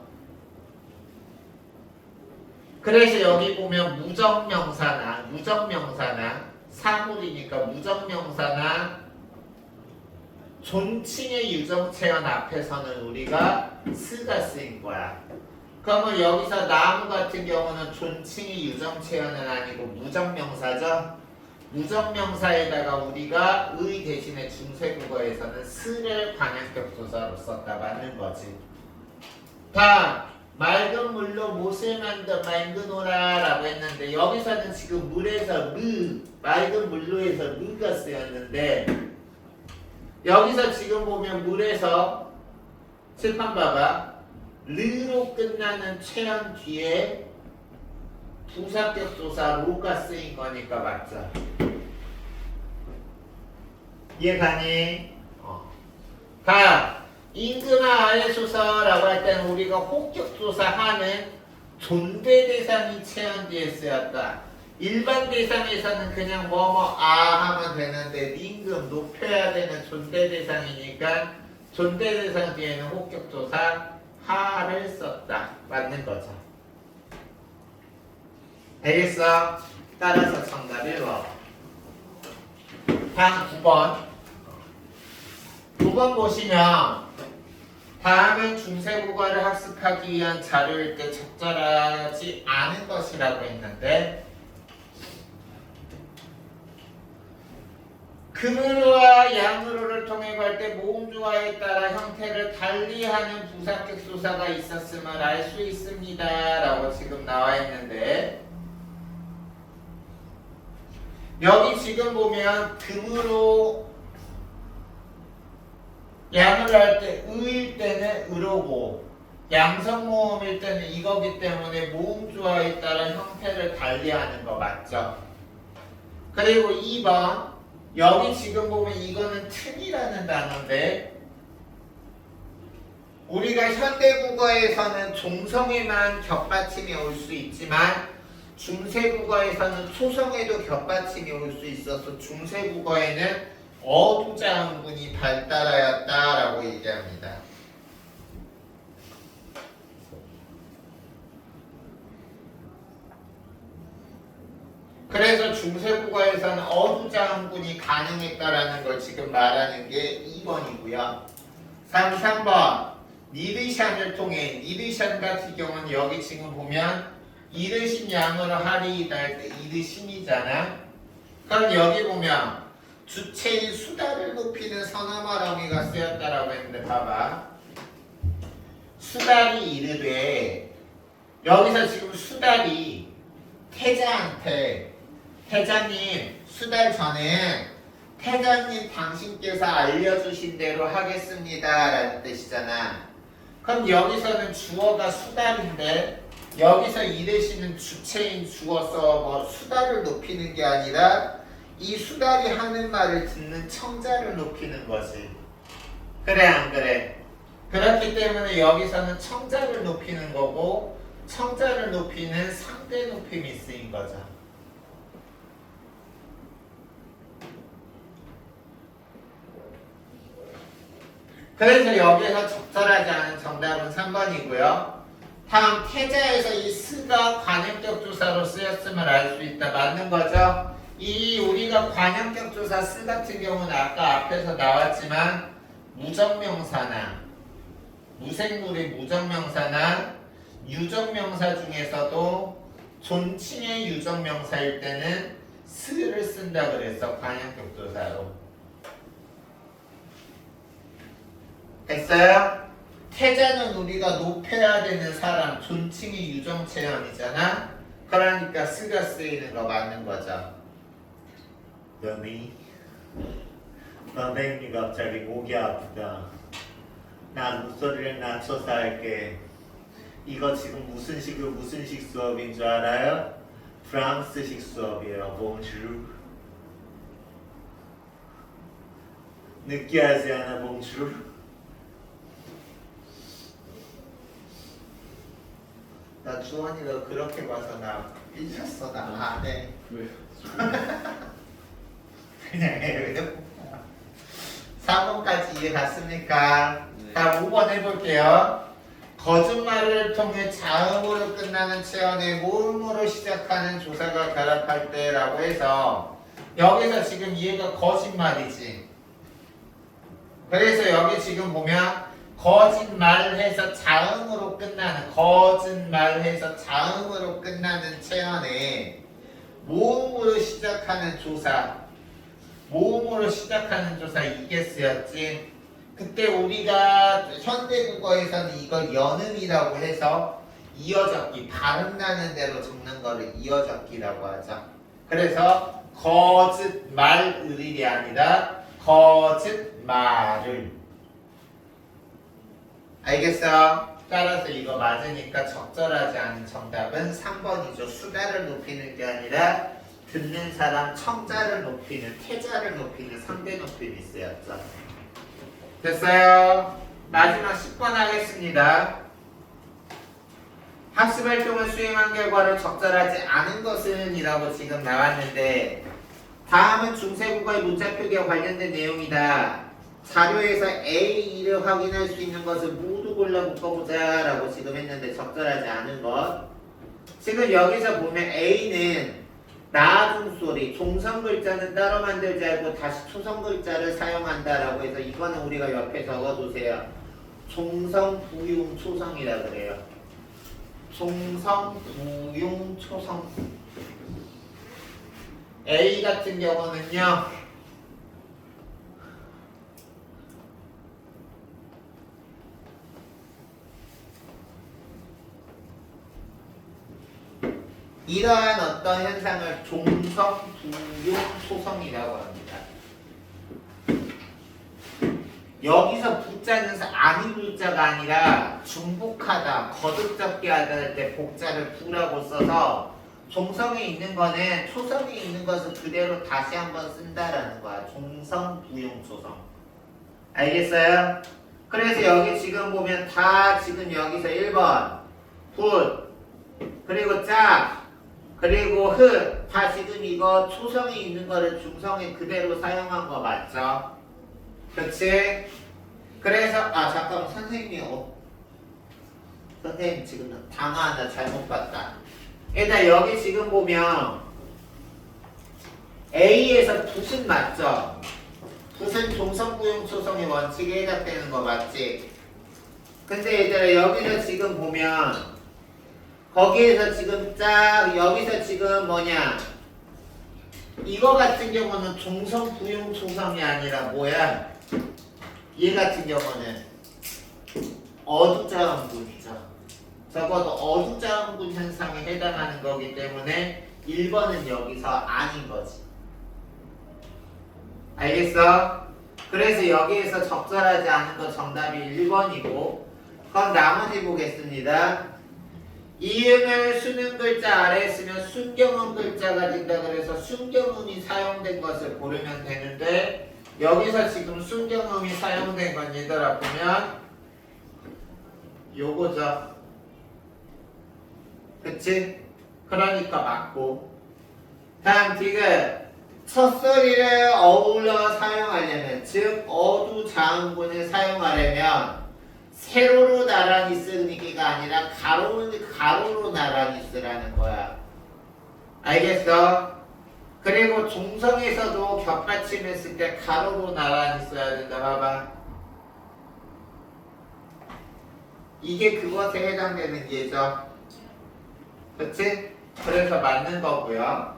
그래서 여기 보면 무정명사나 사물이니까 무정명사나 존칭의 유정체현 앞에서는 우리가 스가 쓰인 거야. 그러면 여기서 나무 같은 경우는 존칭의 유정체현은 아니고 무정명사죠. 무정명사에다가 우리가 의 대신에 중세국어에서는 스를 관형격 조사로 썼다. 맞는 거지. 다음 맑은 물로 못을 만든 맑은오라 라고 했는데 여기서는 지금 물에서 맑은 물로에서 르가 쓰였는데 여기서 지금 보면 물에서 칠판 봐봐. 르로 끝나는 체현 뒤에 부사격 조사 로가 쓰인 거니까 맞죠? 이해가니? 다음 임금아 아래소서라고 할 때는 우리가 호격 조사하는 존대 대상이 체현 뒤에 쓰였다. 일반 대상에서는 그냥 하면 되는데 임금 높여야 되는 존대 대상이니까 존대 대상 뒤에는 호격 조사 하를 썼다. 맞는 거죠. 알겠어? 따라서 정답 1번. 다음 9번. 9번 보시면 다음은 중세국어를 학습하기 위한 자료일 때 적절하지 않은 것이라고 했는데 금으로와 양으로를 통해 갈 때 모음조화에 따라 형태를 달리하는 부사격 조사가 있었음을 알 수 있습니다 라고 지금 나와 있는데 여기 지금 보면 금으로 양을 할 때 의일 때는 의로고 양성모음일 때는 이거기 때문에 모음조화에 따라 형태를 달리하는 거 맞죠? 그리고 2번 여기 지금 보면 이거는 틈이라는 단어인데 우리가 현대국어에서는 종성에만 겹받침이 올 수 있지만 중세국어에서는 초성에도 겹받침이 올 수 있어서 중세국어에는 어두자음군이 발달하였다라고 얘기합니다. 그래서 중세국어에서는 어두자음군이 가능했다라는 걸 지금 말하는 게 2번이고요. 3번 니르샨을 통해 니르샨 같은 경우는 여기 지금 보면 이르신 양으로 하리이다 할 때 이르신이잖아. 그럼 여기 보면 주체인 수다를 높이는 선어말어미가 쓰였다라고 했는데 봐봐. 수달이 이르되 여기서 지금 수달이 태자한테 태자님 수달 저는 태자님 당신께서 알려주신 대로 하겠습니다 라는 뜻이잖아. 그럼 여기서는 주어가 수달인데 여기서 이르시는 주체인 주어서 뭐 수달을 높이는 게 아니라 이 수달이 하는 말을 듣는 청자를 높이는 거지. 그래 안 그래? 그렇기 때문에 여기서는 청자를 높이는 거고 청자를 높이는 상대 높임이 쓰인 거죠. 그래서 여기서 적절하지 않은 정답은 3번이고요. 다음 태자에서 이 스가 관형격 조사로 쓰였음을 알 수 있다. 맞는 거죠? 이 우리가 관형격 조사 스 같은 경우는 아까 앞에서 나왔지만 무정명사나 무생물의 무정명사나 유정명사 중에서도 존칭의 유정명사일 때는 스를 쓴다 그랬어. 관형격 조사로. 됐어요? 태자는 우리가 높여야 되는 사람, 존칭의 유정체형이잖아. 그러니까 스가 쓰이는 거 맞는 거죠. 너니? 선생님이 갑자기 목이 아프다. 난 목소리를 낮춰서 할게. 이거 지금 무슨 식 수업인 줄 알아요? 프랑스식 수업이에요. 봉주르. 느끼하지 않아 봉주르? 나 주원이가 그렇게 봐서 나 삐졌어. 나 안 해. 왜? 그냥 해. 4번까지 이해 갔습니까? 네. 다음 5번 해볼게요. 거짓말을 통해 자음으로 끝나는 체언에 모음으로 시작하는 조사가 결합할 때라고 해서 여기서 지금 이해가 거짓말이지. 그래서 여기 지금 보면 거짓말해서 자음으로 끝나는 거짓말해서 자음으로 끝나는 체언에 모음으로 시작하는 조사 모음으로 시작하는 조사 이게 쓰였지. 그때 우리가 현대국어에서는 이걸 연음이라고 해서 이어적기 발음 나는 대로 적는 거를 이어적기라고 하죠. 그래서 거짓말을이 아니라 거짓말을. 알겠어? 따라서 이거 맞으니까 적절하지 않은 정답은 3번이죠. 수다를 높이는 게 아니라 듣는 사람 청자를 높이는 태자를 높이는 상대 높임이 쓰였죠. 됐어요? 마지막 10번 하겠습니다. 학습활동을 수행한 결과를 적절하지 않은 것은 이라고 지금 나왔는데 다음은 중세국어의 문자표기와 관련된 내용이다. 자료에서 A2를 확인할 수 있는 것을 모두 골라 묶어보자 라고 지금 했는데 적절하지 않은 것. 지금 여기서 보면 A는 나아준 소리, 종성 글자는 따로 만들지 않고 다시 초성 글자를 사용한다라고 해서 이거는 우리가 옆에 적어두세요. 종성, 부용, 초성이라 그래요. 종성, 부용, 초성. A 같은 경우는요. 이러한 어떤 현상을 종성, 부용, 초성이라고 합니다. 여기서 부자는 아니 부자가 아니라 중복하다, 거듭적게 하다 할 때 복자를 부라고 써서 종성에 있는 거는 초성에 있는 것을 그대로 다시 한번 쓴다라는 거야. 종성, 부용, 초성. 알겠어요? 그래서 여기 지금 보면 다 지금 여기서 1번 붓 그리고 짝 그리고 흑 다 지금 이거 초성에 있는 거를 중성에 그대로 사용한 거 맞죠? 그렇지? 그래서 잠깐만 선생님이 선생님 지금 단어 하나 잘못 봤다. 일단 여기 지금 보면 A에서 붓은 맞죠? 붓은 동성부용초성의 원칙에 해당되는 거 맞지? 근데 얘들아 여기서 지금 보면 거기에서 지금 짝 여기서 지금 뭐냐 이거 같은 경우는 동성부용초성이 아니라 뭐야? 얘 같은 경우는 어두자음군이죠. 적어도 어두자음군 현상에 해당하는 거기 때문에 1번은 여기서 아닌 거지. 알겠어? 그래서 여기에서 적절하지 않은 거 정답이 1번이고 그럼 나머지 보겠습니다. 이응을 수능 글자 아래에 쓰면 순경음 글자가 된다 그래서 순경음이 사용된 것을 고르면 되는데 여기서 지금 순경음이 사용된 건 얘들아 보면 요거죠. 그치? 그러니까 맞고 다음 디귿 첫소리를 어울러 사용하려면 즉 어두자음군을 사용하려면 세로로 나란히 쓰는 게 아니라 가로로 나란히 쓰라는 거야. 알겠어? 그리고 종성에서도 겹받침했을 때 가로로 나란히 써야 된다. 봐봐. 이게 그것에 해당되는 예죠. 그치? 그래서 맞는 거고요.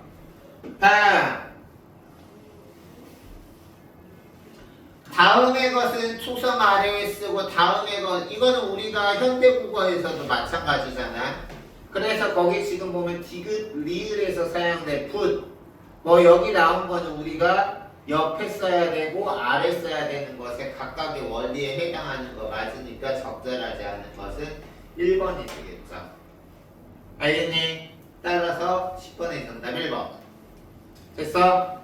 다음의 것은 초성 아래에 쓰고 다음의 것 이거는 우리가 현대국어에서도 마찬가지잖아. 그래서 거기 지금 보면 디귿, 리을에서 사용된 붓. 뭐 여기 나온 거는 우리가 옆에 써야 되고 아래 써야 되는 것에 각각의 원리에 해당하는 거 맞으니까 적절하지 않은 것은 1번이 되겠죠. 알겠니? 따라서 10번의 정답 1번. 됐어?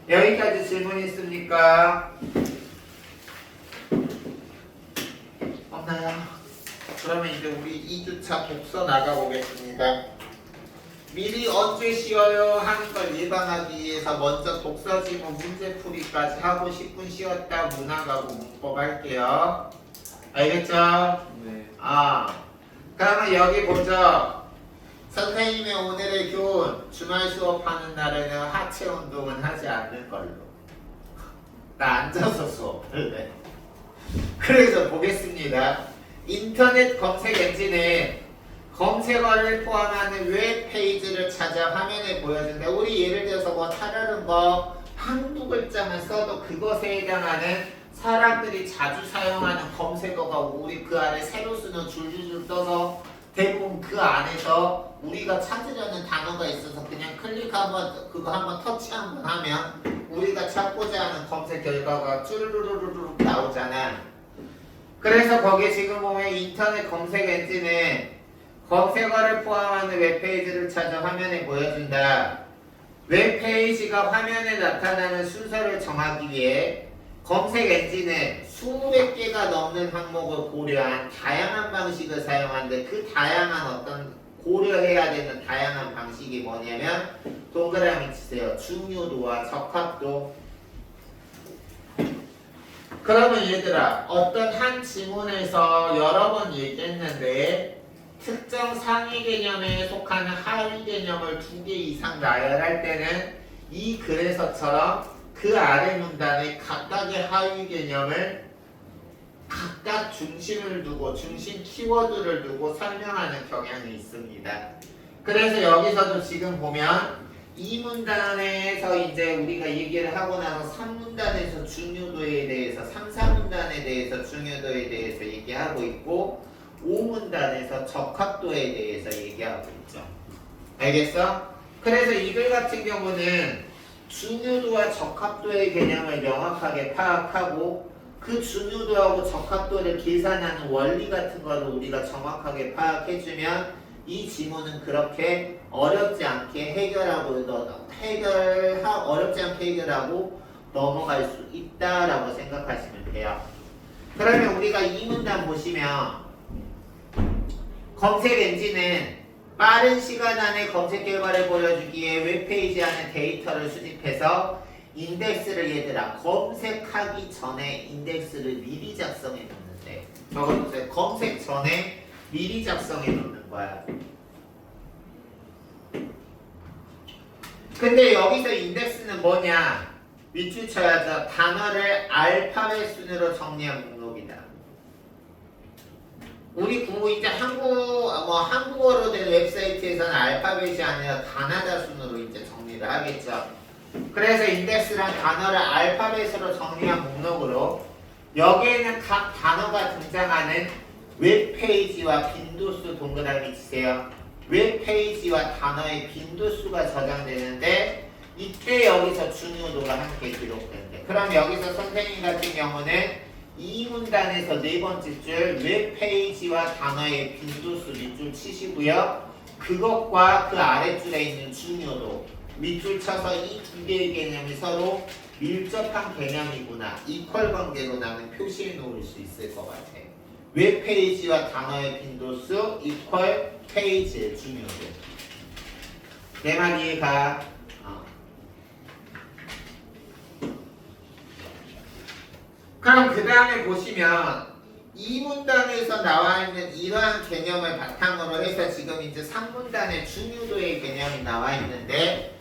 여기까지 질문 있습니까? 없나요? 그러면 이제 우리 2주차 독서 나가보겠습니다. 미리 언제 쉬어요 하는 걸 예방하기 위해서 먼저 독서 지문 문제풀이까지 하고 10분 쉬었다 문학 가고 문법 할게요. 알겠죠? 네. 그러면 여기 보죠. 선생님의 오늘의 교훈 주말 수업하는 날에는 하체 운동은 하지 않는 걸로. 나 앉아서 수업을 해. 그래서 보겠습니다. 인터넷 검색 엔진에 검색어를 포함하는 웹페이지를 찾아 화면에 보여준다. 우리 예를 들어서 뭐 다른 거 한두 글자만 써도 그것에 해당하는 사람들이 자주 사용하는 검색어가 우리 그 안에 세로 수는 줄줄줄 떠서 대부분 그 안에서 우리가 찾으려는 단어가 있어서 그냥 클릭 한번 그거 한번 터치 한번 하면 우리가 찾고자 하는 검색 결과가 쭈르르르르 나오잖아. 그래서 거기 지금 보면 인터넷 검색 엔진에 검색어를 포함하는 웹페이지를 찾아 화면에 보여준다. 웹페이지가 화면에 나타나는 순서를 정하기 위해 검색 엔진에 수백 개가 넘는 항목을 고려한 다양한 방식을 사용하는데 그 다양한 어떤 고려해야 되는 다양한 방식이 뭐냐면 동그라미 치세요. 중요도와 적합도. 그러면 얘들아 어떤 한 지문에서 여러 번 얘기했는데 특정 상위 개념에 속하는 하위 개념을 2개 이상 나열할 때는 이 글에서처럼 그 아래 문단에 각각의 하위 개념을 각각 중심을 두고 중심 키워드를 두고 설명하는 경향이 있습니다. 그래서 여기서도 지금 보면 이 문단에서 이제 우리가 얘기를 하고 나서 3문단에서 중요도에 대해서 3, 4문단에 대해서 중요도에 대해서 얘기하고 있고 5문단에서 적합도에 대해서 얘기하고 있죠. 알겠어? 그래서 이 글 같은 경우는 중요도와 적합도의 개념을 명확하게 파악하고 그 중요도하고 적합도를 계산하는 원리 같은 거를 우리가 정확하게 파악해주면 이 지문은 그렇게 어렵지 않게 어렵지 않게 해결하고 넘어갈 수 있다라고 생각하시면 돼요. 그러면 우리가 이 문단 보시면 검색 엔진은 빠른 시간 안에 검색 결과를 보여주기 위해 웹페이지 안에 데이터를 수집해서 인덱스를 얘들아 검색하기 전에 인덱스를 미리 작성해 놓는데 적어보세요. 검색 전에 미리 작성해 놓는 거야. 근데 여기서 인덱스는 뭐냐? 밑줄 쳐야죠. 단어를 알파벳 순으로 정리한 목록이다. 우리 이제 한국어로 된 웹사이트에서는 알파벳이 아니라 가나다 순으로 이제 정리를 하겠죠. 그래서 인덱스란 단어를 알파벳으로 정리한 목록으로 여기에는 각 단어가 등장하는 웹페이지와 빈도수 동그라미 치세요. 웹페이지와 단어의 빈도수가 저장되는데 이때 여기서 중요도가 함께 기록되는데 그럼 여기서 선생님 같은 경우는 이 문단에서 네 번째 줄 웹페이지와 단어의 빈도수 밑줄 치시고요. 그것과 그 아랫줄에 있는 중요도 밑줄 쳐서 이 두 개의 개념이 서로 밀접한 개념이구나. 이퀄 관계로 나는 표시해 놓을 수 있을 것 같아. 웹페이지와 단어의 빈도수 이퀄 페이지의 중요도. 내 말 이해가? 그럼 그 다음에 보시면 이 문단에서 나와 있는 이러한 개념을 바탕으로 해서 지금 이제 3문단의 중요도의 개념이 나와 있는데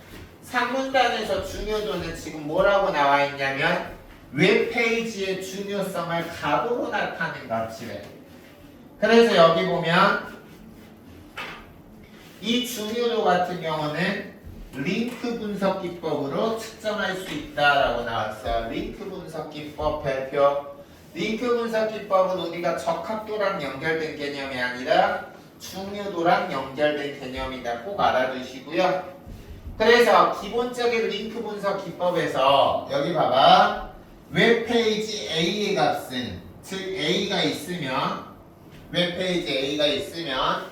3문단에서 중요도는 지금 뭐라고 나와 있냐면 웹페이지의 중요성을 값으로 나타낸 값이래. 그래서 여기 보면 이 중요도 같은 경우는 링크 분석 기법으로 측정할 수 있다라고 나왔어요. 링크 분석 기법 발표. 링크 분석 기법은 우리가 적합도랑 연결된 개념이 아니라 중요도랑 연결된 개념이다. 꼭 알아두시고요. 그래서 기본적인 링크 분석 기법에서 여기 봐봐. 웹페이지 A의 값은 즉 A가 있으면 웹페이지 A가 있으면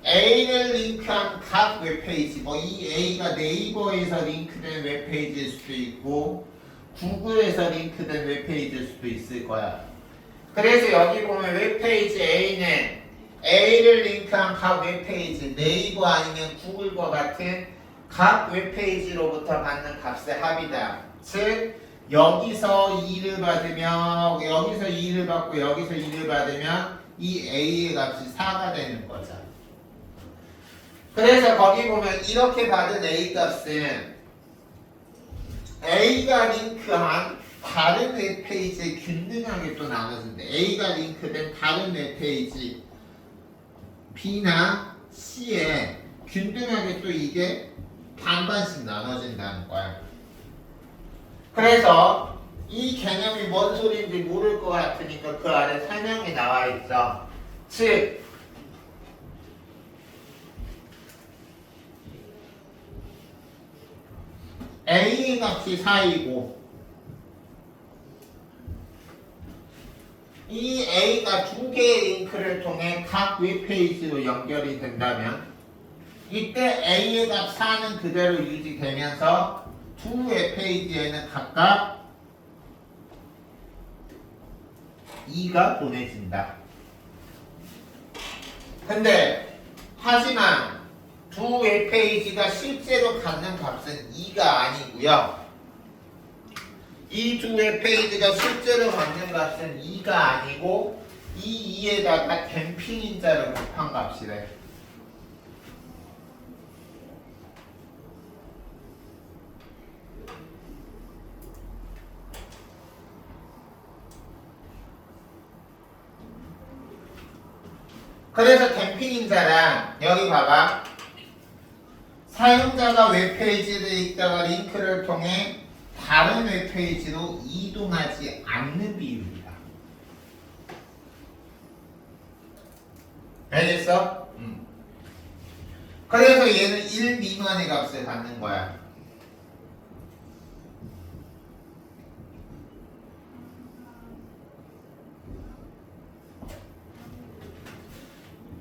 A를 링크한 각 웹페이지 이 A가 네이버에서 링크된 웹페이지일 수도 있고 구글에서 링크된 웹페이지일 수도 있을 거야. 그래서 여기 보면 웹페이지 A는 A를 링크한 각 웹페이지 네이버 아니면 구글과 같은 각 웹페이지로부터 받는 값의 합이다. 즉 여기서 2를 받으면 여기서 2를 받고 여기서 2를 받으면 이 A의 값이 4가 되는 거죠. 그래서 거기 보면 이렇게 받은 A 값은 A가 링크한 다른 웹페이지에 균등하게 또 나눠진대. A가 링크된 다른 웹페이지 B나 C에 균등하게 또 이게 반반씩 나눠진다는 거야. 그래서 이 개념이 뭔 소리인지 모를 것 같으니까 그 아래 설명이 나와 있어. 즉 A의 값이 4이고 이 A가 두 개의 링크를 통해 각 웹페이지로 연결이 된다면 이때 A의 값 4는 그대로 유지되면서 두 웹페이지에는 각각 2가 보내진다. 근데 하지만 두 웹페이지가 실제로 갖는 값은 2가 아니고요. 이 두 웹페이지가 실제로 갖는 값은 2가 아니고 이 2에다가 댐핑 인자를 곱한 값이래. 그래서 댐핑 인자란 여기 봐봐. 사용자가 웹페이지를 읽다가 링크를 통해 다른 웹페이지로 이동하지 않는 비율이다. 알겠어? 그래서 얘는 1 미만의 값을 갖는 거야.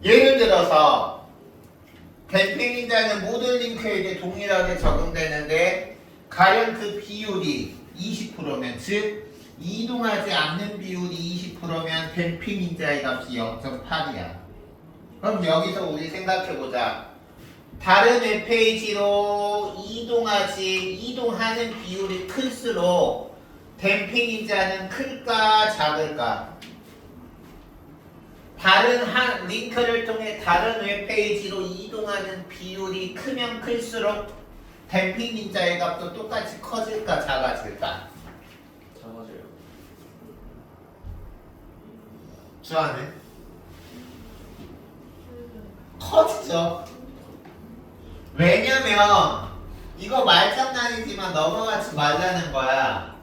예를 들어서 댐핑 인자는 모든 링크에게 동일하게 적용되는데 가령 그 비율이 20%면 즉 이동하지 않는 비율이 20%면 댐핑 인자의 값이 0.8이야. 그럼 여기서 우리 생각해보자. 다른 웹페이지로 이동하는 비율이 클수록 댐핑 인자는 클까 작을까? 다른 한 링크를 통해 다른 웹페이지로 이동하는 비율이 크면 클수록 댐핑 인자의 값도 똑같이 커질까 작아질까? 작아져요. 주하는? 커지죠. 왜냐면 이거 말장난이지만 넘어가지 말라는 거야.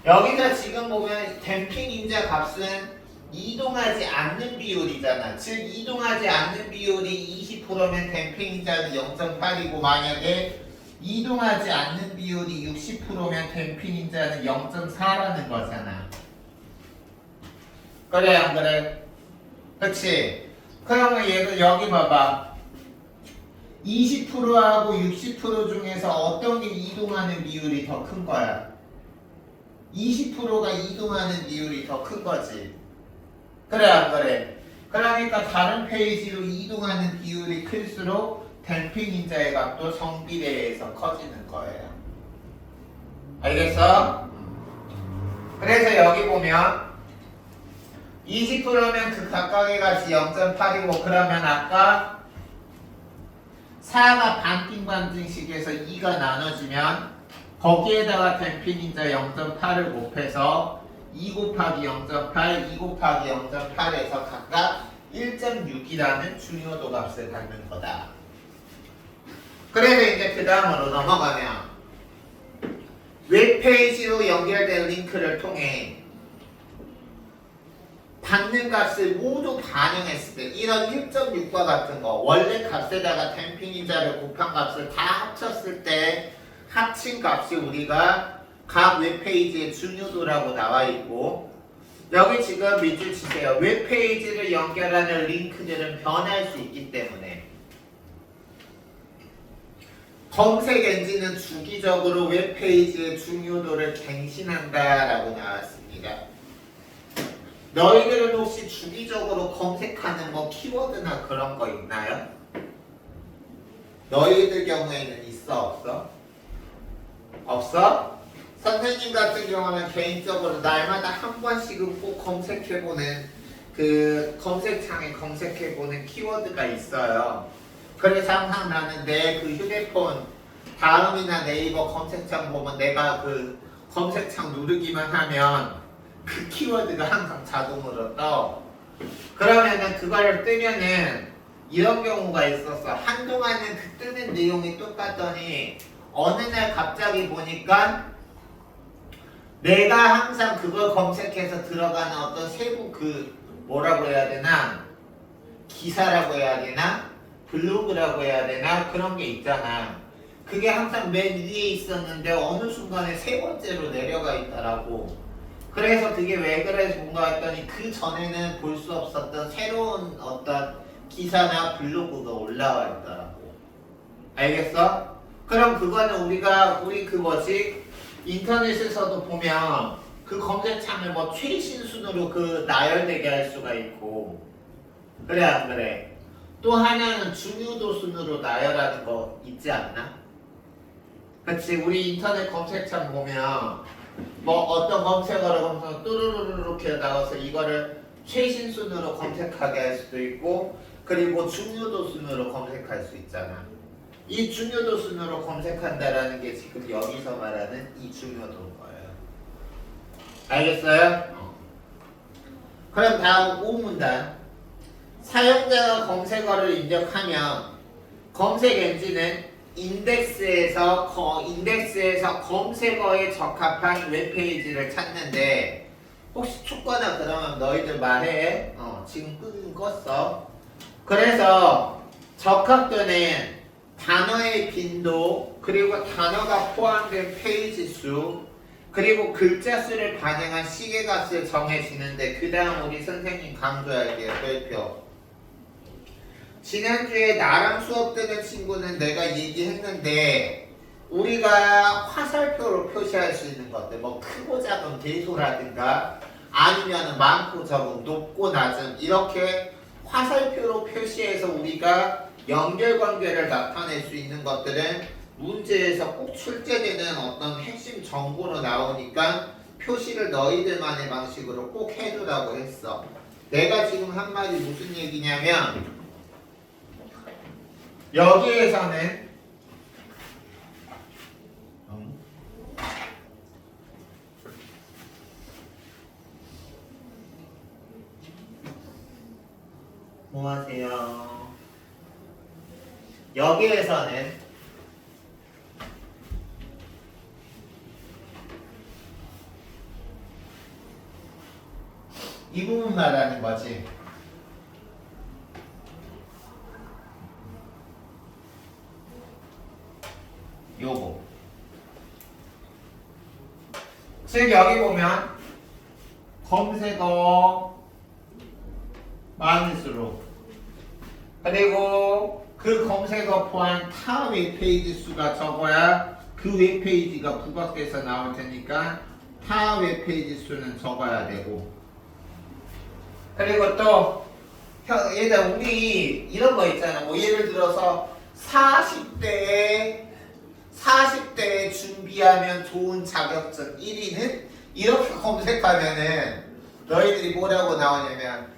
여기서 지금 보면 댐핑 인자 값은 이동하지 않는 비율이잖아. 즉 이동하지 않는 비율이 20%면 댐핑 인자는 0.8이고 만약에 이동하지 않는 비율이 60%면 댐핑 인자는 0.4라는 거잖아. 그래 안 그래? 그치? 그러면 얘도 여기 봐봐. 20%하고 60% 중에서 어떤 게 이동하는 비율이 더 큰 거야? 20%가 이동하는 비율이 더 큰 거지. 그래 안 그래? 그러니까 다른 페이지로 이동하는 비율이 클수록 댐핑 인자의 값도 성비례해서 커지는 거예요. 알겠어? 그래서 여기 보면 20%면 그 각각의 값이 0.8이고 그러면 아까 4가 반띵반등식에서 2가 나눠지면 거기에다가 댐핑 인자 0.8을 곱해서 2 곱하기 0.8, 2 곱하기 0.8에서 각각 1.6이라는 중요도 값을 갖는 거다. 그래서 이제 그 다음으로 넘어가면 웹페이지로 연결된 링크를 통해 받는 값을 모두 반영했을 때 이런 1.6과 같은 거 원래 값에다가 댐핑 인자를 곱한 값을 다 합쳤을 때 합친 값이 우리가 각 웹페이지의 중요도라고 나와 있고 여기 지금 밑줄 치세요. 웹페이지를 연결하는 링크들은 변할 수 있기 때문에 검색 엔진은 주기적으로 웹페이지의 중요도를 갱신한다라고 나왔습니다. 너희들은 혹시 주기적으로 검색하는 뭐 키워드나 그런 거 있나요? 너희들 경우에는 있어 없어? 없어? 선생님 같은 경우는 개인적으로 날마다 한 번씩은 꼭 검색해보는 그 검색창에 검색해보는 키워드가 있어요. 그래서 항상 나는 내 그 휴대폰 다음이나 네이버 검색창 보면 내가 그 검색창 누르기만 하면 그 키워드가 항상 자동으로 떠. 그러면은 그걸 뜨면은 이런 경우가 있었어. 한동안은 그 뜨는 내용이 똑같더니 어느 날 갑자기 보니까 내가 항상 그걸 검색해서 들어가는 어떤 세부 그 뭐라고 해야 되나 기사라고 해야 되나 블로그라고 해야 되나 그런 게 있잖아. 그게 항상 맨 위에 있었는데 어느 순간에 세 번째로 내려가 있더라고. 그래서 그게 왜 그래서 뭔가 했더니 그 전에는 볼 수 없었던 새로운 어떤 기사나 블로그가 올라와 있더라고. 알겠어? 그럼 그거는 우리 그 뭐지 인터넷에서도 보면 그 검색창을 뭐 최신 순으로 그 나열되게 할 수가 있고 그래 안 그래? 또 하나는 중요도 순으로 나열하는 거 있지 않나? 그치 우리 인터넷 검색창 보면 뭐 어떤 검색어를 검색하면 뚜루루루 이렇게 나와서 이거를 최신 순으로 검색하게 할 수도 있고 그리고 중요도 순으로 검색할 수 있잖아. 이 중요도 순으로 검색한다라는 게 지금 여기서 말하는 이 중요도인 거예요. 알겠어요? 그럼 다음 5문단 사용자가 검색어를 입력하면 검색 엔진은 인덱스에서 검색어에 적합한 웹페이지를 찾는데 혹시 춥거나 그러면 너희들 말해. 지금 끄긴 껐어. 그래서 적합도는 단어의 빈도 그리고 단어가 포함된 페이지 수 그리고 글자 수를 반영한 시계값을 정해지는데 그 다음 우리 선생님 강조할게요. 별표. 지난주에 나랑 수업 듣는 친구는 내가 얘기했는데 우리가 화살표로 표시할 수 있는 것들 뭐 크고 작은 배소라든가 아니면 많고 적은 높고 낮은 이렇게 화살표로 표시해서 우리가 연결관계를 나타낼 수 있는 것들은 문제에서 꼭 출제되는 어떤 핵심 정보로 나오니까 표시를 너희들만의 방식으로 꼭 해두라고 했어. 내가 지금 한 말이 무슨 얘기냐면 여기에서는 뭐 하세요? 여기에서는 이 부분 말하는 거지. 요거. 즉 여기 보면 검색어 많을수록 그리고 그 검색어 포함 타 웹페이지 수가 적어야 그 웹페이지가 부각돼서 나올 테니까 타 웹페이지 수는 적어야 되고 그리고 또 얘들 우리 이런 거 있잖아. 뭐 예를 들어서 40대에 준비하면 좋은 자격증 1위는 이렇게 검색하면은 너희들이 뭐라고 나오냐면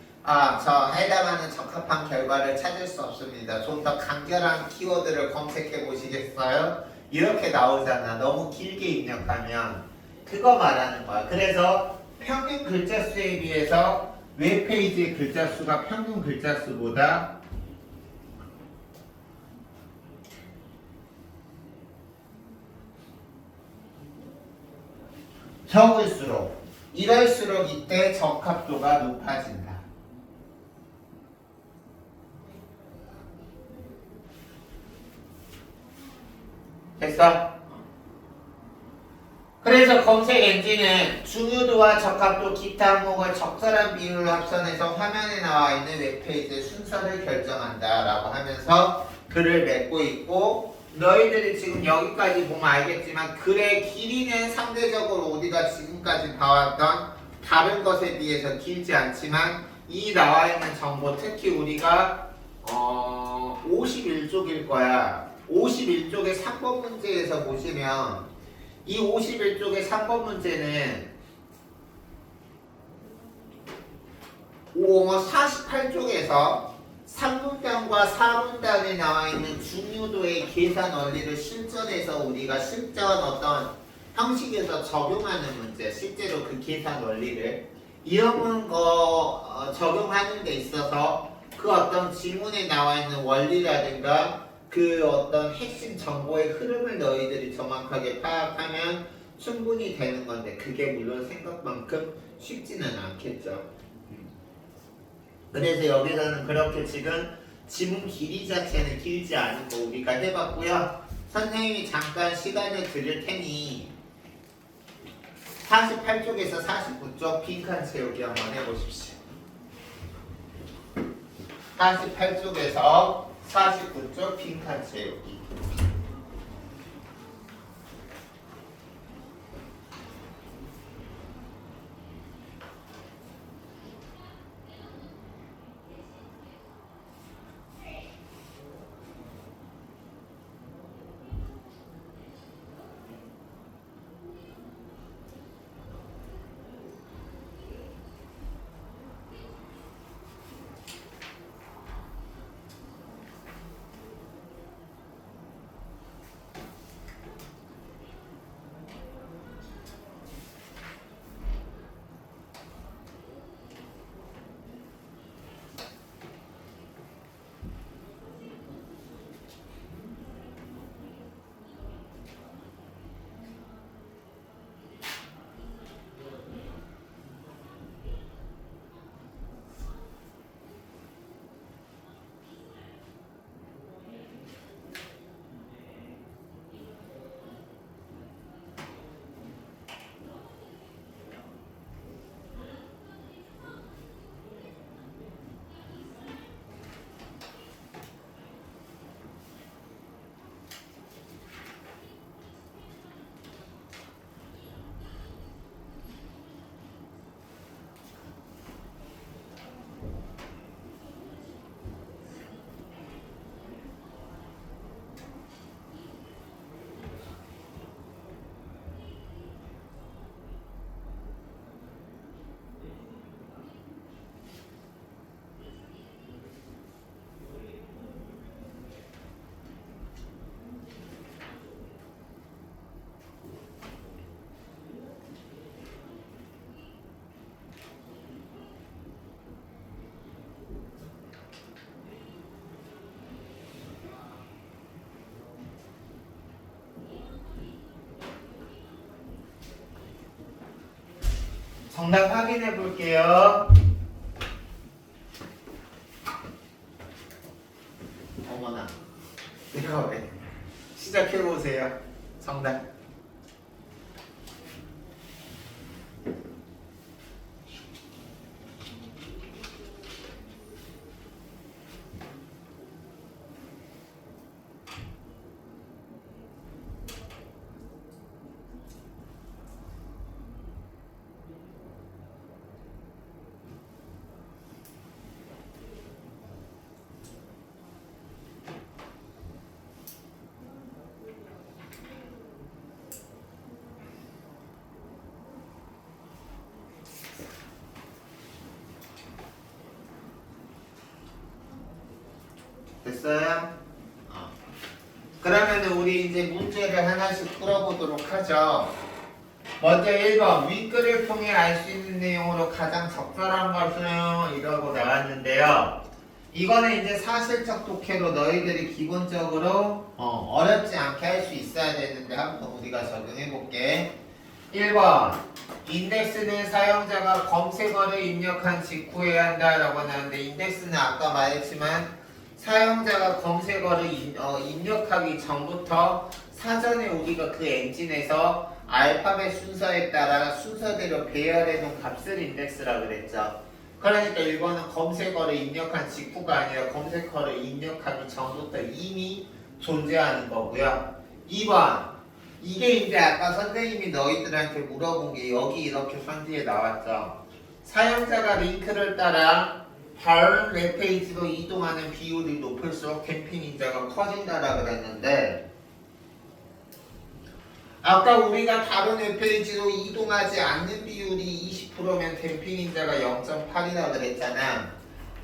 저 해당하는 적합한 결과를 찾을 수 없습니다. 좀 더 간결한 키워드를 검색해 보시겠어요? 이렇게 나오잖아. 너무 길게 입력하면 그거 말하는 거야. 그래서 평균 글자 수에 비해서 웹페이지의 글자 수가 평균 글자 수보다 적을수록 이럴수록 이때 적합도가 높아진다. 됐어? 그래서 검색 엔진은 중요도와 적합도 기타 항목을 적절한 비율로 합산해서 화면에 나와 있는 웹페이지의 순서를 결정한다 라고 하면서 글을 맺고 있고 너희들이 지금 여기까지 보면 알겠지만 글의 길이는 상대적으로 우리가 지금까지 봐왔던 다른 것에 비해서 길지 않지만 이 나와 있는 정보 특히 우리가 51쪽일 거야. 51쪽의 3번 문제에서 보시면 이 51쪽의 3번 문제는 48쪽에서 3분단과 4분단에 나와 있는 중요도의 계산 원리를 실전에서 우리가 실전 어떤 형식에서 적용하는 문제, 실제로 그 계산 원리를 이런 거 적용하는 데 있어서 그 어떤 지문에 나와 있는 원리라든가 그 어떤 핵심 정보의 흐름을 너희들이 정확하게 파악하면 충분히 되는 건데 그게 물론 생각만큼 쉽지는 않겠죠. 그래서 여기서는 그렇게 지금 지문 길이 자체는 길지 않은 거 우리가 해봤고요. 선생님이 잠깐 시간을 드릴 테니 48쪽에서 49쪽 빈칸 채우기 한번 해보십시오. 48쪽에서 49쪽 빈칸 채우기. 정답 확인해 볼게요. 어머나. 이거 왜? 시작해 보세요. 정답. 됐어요? 그러면 우리 이제 문제를 하나씩 풀어보도록 하죠. 먼저 1번 윗글을 통해 알 수 있는 내용으로 가장 적절한 것은 이라고 나왔는데요. 이거는 이제 사실적 독해로 너희들이 기본적으로 어렵지 않게 할 수 있어야 되는데 한번 우리가 적용해 볼게. 1번 인덱스는 사용자가 검색어를 입력한 직후에 한다라고 나왔는데 인덱스는 아까 말했지만 사용자가 검색어를 입력하기 전부터 사전에 우리가 그 엔진에서 알파벳 순서에 따라 순서대로 배열해 놓은 값을 인덱스라고 그랬죠. 그러니까 1번은 검색어를 입력한 직후가 아니라 검색어를 입력하기 전부터 이미 존재하는 거고요. 2번 이게 이제 아까 선생님이 너희들한테 물어본 게 여기 이렇게 선지에 나왔죠. 사용자가 링크를 따라 다른 웹페이지로 이동하는 비율이 높을수록 캠핑 인자가 커진다라 그랬는데 아까 우리가 다른 웹페이지로 이동하지 않는 비율이 20%면 캠핑 인자가 0.8이라 그랬잖아.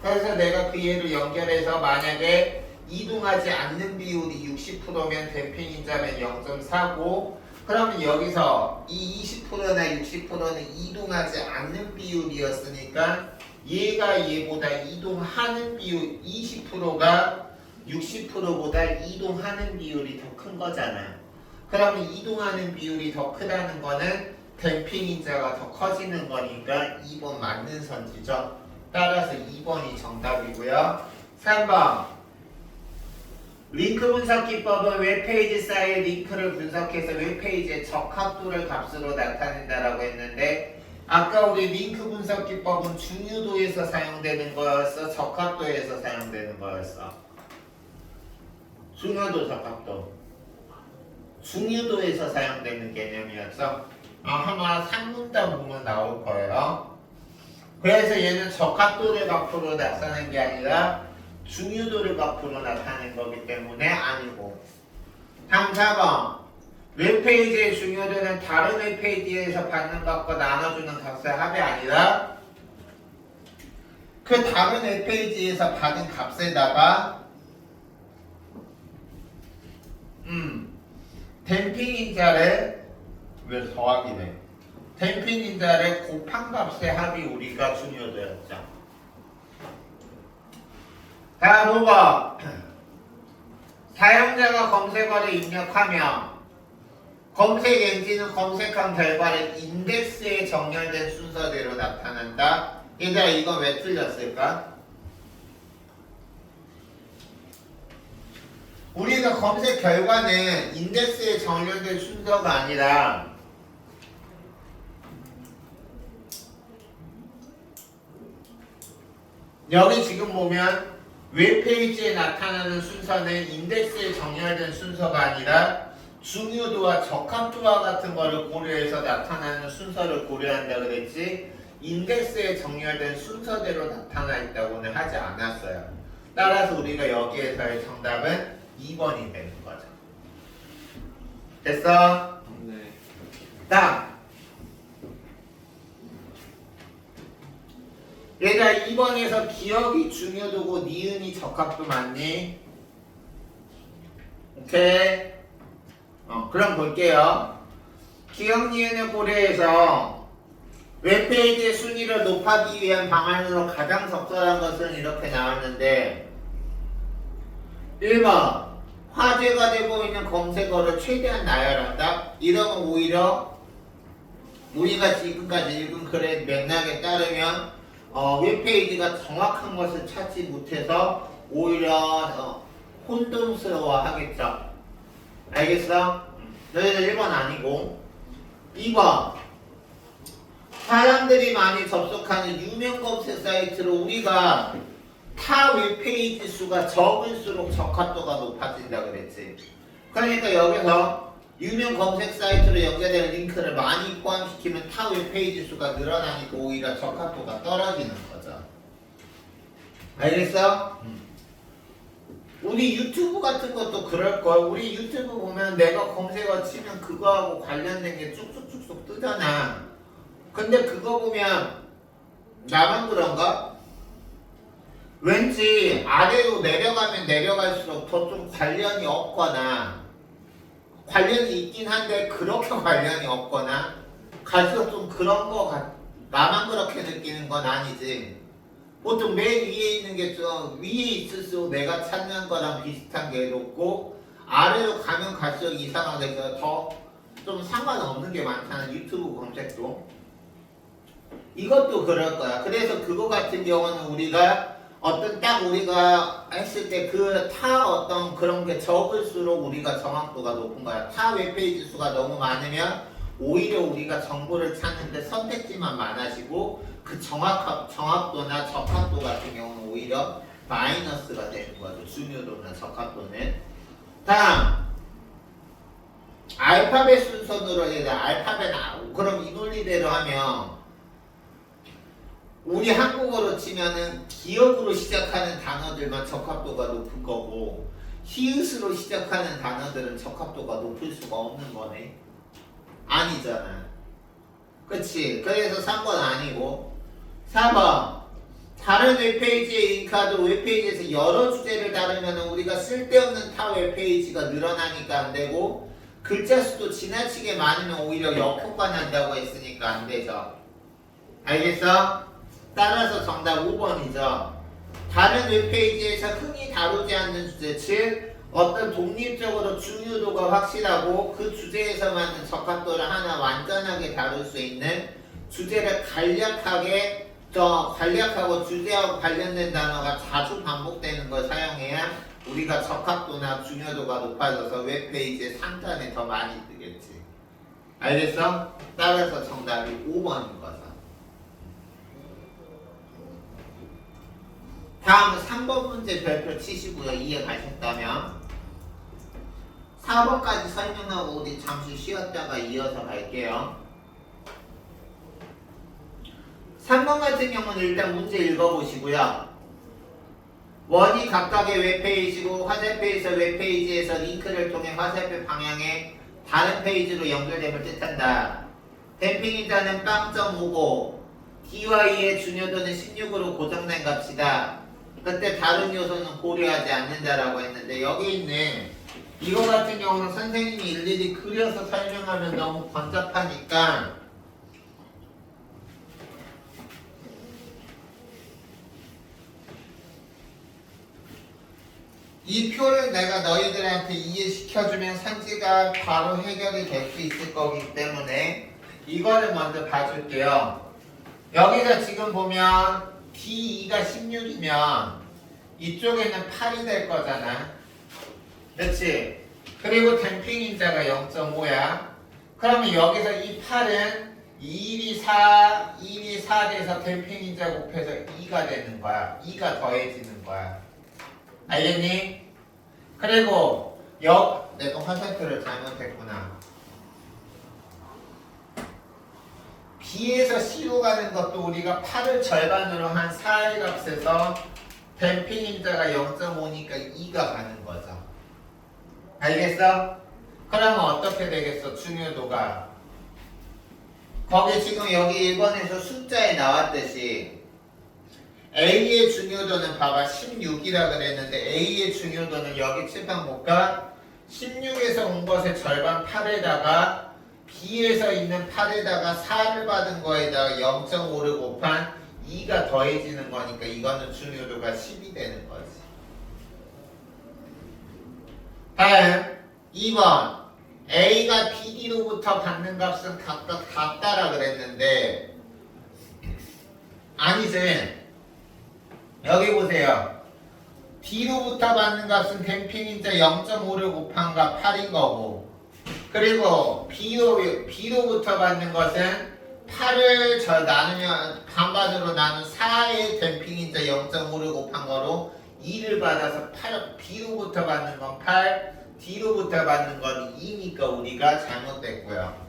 그래서 내가 그 예를 연결해서 만약에 이동하지 않는 비율이 60%면 댐핑 인자면 0.4고 그러면 여기서 이 20%나 60%는 이동하지 않는 비율이었으니까 얘가 얘보다 이동하는 비율 20%가 60%보다 이동하는 비율이 더 큰 거잖아. 그러면 이동하는 비율이 더 크다는 거는 댐핑 인자가 더 커지는 거니까 2번 맞는 선지죠. 따라서 2번이 정답이고요. 3번 링크 분석 기법은 웹페이지 사이의 링크를 분석해서 웹페이지의 적합도를 값으로 나타낸다라고 했는데 아까 우리 링크 분석 기법은 중요도에서 사용되는 거였어? 적합도에서 사용되는 거였어? 중요도, 적합도. 중요도에서 사용되는 개념이었어? 아마 상문단 보면 나올 거예요. 그래서 얘는 적합도를 값으로 나타낸 게 아니라 중요도를 값으로 나타낸 거기 때문에 아니고. 다음 4번 웹페이지의 중요도는 다른 웹페이지에서 받는 값과 나눠주는 값의 합이 아니라 그 다른 웹페이지에서 받은 값에다가 댐핑 인자를 왜 더하기네 댐핑 인자를 곱한 값의 합이 우리가 중요도였죠. 다음 5번 사용자가 검색어를 입력하며 검색 엔진은 검색한 결과를 인덱스에 정렬된 순서대로 나타난다. 얘들아 이건 왜 틀렸을까? 우리가 검색 결과는 인덱스에 정렬된 순서가 아니라 여기 지금 보면 웹페이지에 나타나는 순서는 인덱스에 정렬된 순서가 아니라 중요도와 적합도와 같은 거를 고려해서 나타나는 순서를 고려한다 그랬지 인덱스에 정렬된 순서대로 나타나 있다고는 하지 않았어요. 따라서 우리가 여기에서의 정답은 2번이 되는 거죠. 됐어? 네. 다음 얘가 2번에서 기억이 중요도고 니은이 적합도 맞니? 오케이? 그럼 볼게요. 기억 니은을 고려해서 웹페이지의 순위를 높이기 위한 방안으로 가장 적절한 것은 이렇게 나왔는데 1번 화제가 되고 있는 검색어를 최대한 나열한다. 이러면 오히려 우리가 지금까지 읽은 글의 맥락에 따르면 웹페이지가 정확한 것을 찾지 못해서 오히려 혼돈스러워 하겠죠. 알겠어? 너희들 1번 아니고 2번 사람들이 많이 접속하는 유명 검색 사이트로 우리가 타 웹페이지 수가 적을수록 적합도가 높아진다 그랬지. 그러니까 여기서 유명 검색 사이트로 연계되는 링크를 많이 포함시키면 타 웹페이지 수가 늘어나니까 오히려 적합도가 떨어지는 거죠. 알겠어? 우리 유튜브 같은 것도 그럴걸. 우리 유튜브 보면 내가 검색어 치면 그거하고 관련된 게 쭉쭉쭉쭉 뜨잖아. 근데 그거 보면 나만 그런가? 왠지 아래로 내려가면 내려갈수록 더 좀 관련이 없거나 관련이 있긴 한데 그렇게 관련이 없거나 갈수록 좀 그런 거 나만 그렇게 느끼는 건 아니지. 보통 맨 위에 있는 게 좀 위에 있을수록 내가 찾는 거랑 비슷한 게 높고 아래로 가면 갈수록 이상하게 해서 더 좀 상관없는 게 많잖아. 유튜브 검색도 이것도 그럴 거야. 그래서 그거 같은 경우는 우리가 어떤 딱 우리가 했을 때 그 타 어떤 그런 게 적을수록 우리가 정확도가 높은 거야. 타 웹페이지 수가 너무 많으면 오히려 우리가 정보를 찾는데 선택지만 많아지고 그 정확도나 적합도 같은 경우는 오히려 마이너스가 되는 거죠. 중요도나 적합도는. 다음 알파벳 순서대로 해야 돼. 알파벳 그럼 이 논리대로 하면 우리 한국어로 치면은 기억으로 시작하는 단어들만 적합도가 높은 거고 히읗으로 시작하는 단어들은 적합도가 높을 수가 없는 거네. 아니잖아. 그치? 그래서 3번 아니고 4번 다른 웹페이지에 링크하도 웹페이지에서 여러 주제를 다루면 우리가 쓸데없는 타 웹페이지가 늘어나니까 안 되고 글자 수도 지나치게 많으면 오히려 역효과 난다고 했으니까 안 되죠. 알겠어? 따라서 정답 5번이죠. 다른 웹페이지에서 흔히 다루지 않는 주제, 즉 어떤 독립적으로 중요도가 확실하고 그 주제에서 맞는 적합도를 하나 완전하게 다룰 수 있는 주제를 간략하고 주제하고 관련된 단어가 자주 반복되는 걸 사용해야 우리가 적합도나 중요도가 높아져서 웹페이지의 상단에 더 많이 뜨겠지. 알겠어? 따라서 정답이 5번인 거죠. 다음은 3번 문제 별표 치시고요. 이해 가셨다면 4번까지 설명하고 우리 잠시 쉬었다가 이어서 갈게요. 3번 같은 경우는 일단 문제 읽어보시고요. 원이 각각의 웹페이지고 화살표에서 웹페이지에서 링크를 통해 화살표 방향의 다른 페이지로 연결됨을 뜻한다. 댐핑인자는 빵점 5고 D와 E의 중요도는 16으로 고정된 값이다. 그때 다른 요소는 고려하지 않는다라고 했는데 여기 있는 이거 같은 경우는 선생님이 일일이 그려서 설명하면 너무 번잡하니까 이 표를 내가 너희들한테 이해시켜주면 산지가 바로 해결이 될 수 있을 거기 때문에 이거를 먼저 봐줄게요. 여기서 지금 보면 D2가 16이면 이쪽에는 8이 될 거잖아. 그렇지? 그리고 댐핑인자가 0.5야. 그러면 여기서 이 8은 2, 1이 4 돼서 댐핑인자 곱해서 2가 되는 거야. 2가 더해지는 거야. 알겠니? 그리고 내가 화살표를 잘못했구나. B에서 C로 가는 것도 우리가 8을 절반으로 한 4의 값에서 댐핑인자가 0.5니까 2가 가는 거죠. 알겠어? 그러면 어떻게 되겠어? 중요도가 거기 지금 여기 1번에서 숫자에 나왔듯이 A의 중요도는 봐봐 16이라 그랬는데 A의 중요도는 여기 칠판 볼까? 16에서 온 것의 절반 8에다가 B에서 있는 8에다가 4를 받은 거에다가 0.5를 곱한 2가 더해지는 거니까 이거는 중요도가 10이 되는 거지. 다음 2번 A가 PD D로부터 받는 값은 각각 같다라 그랬는데 아니지. 여기 보세요. D로부터 받는 값은 댐핑인자 0.5를 곱한 값 8인 거고, 그리고 B로부터 받는 것은 8을 나누면 반반으로 나눈 4의 댐핑인자 0.5를 곱한 거로 2를 받아서 B로부터 받는 건 8, D로부터 받는 건 2니까 우리가 잘못됐고요.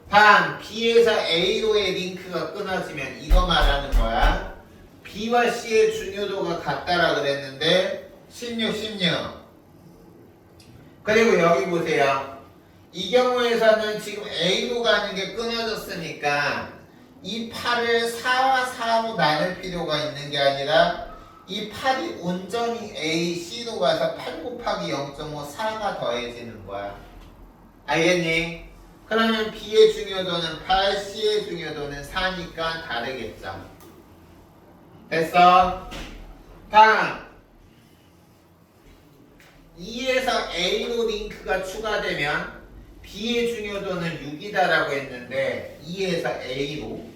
다음 B에서 A로의 링크가 끊어지면 이거 말하는 거야. B와 C의 중요도가 같다라 그랬는데 16. 그리고 여기 보세요. 이 경우에서는 지금 A로 가는 게 끊어졌으니까 이 8을 4와 4로 나눌 필요가 있는 게 아니라 이 8이 온전히 A, C로 가서 8 곱하기 0.5, 4가 더해지는 거야. 알겠니? 그러면 B의 중요도는 8, C의 중요도는 4니까 다르겠죠. 됐어? 다음 2에서 A로 링크가 추가되면 B의 중요도는 6이다라고 했는데 2에서 A로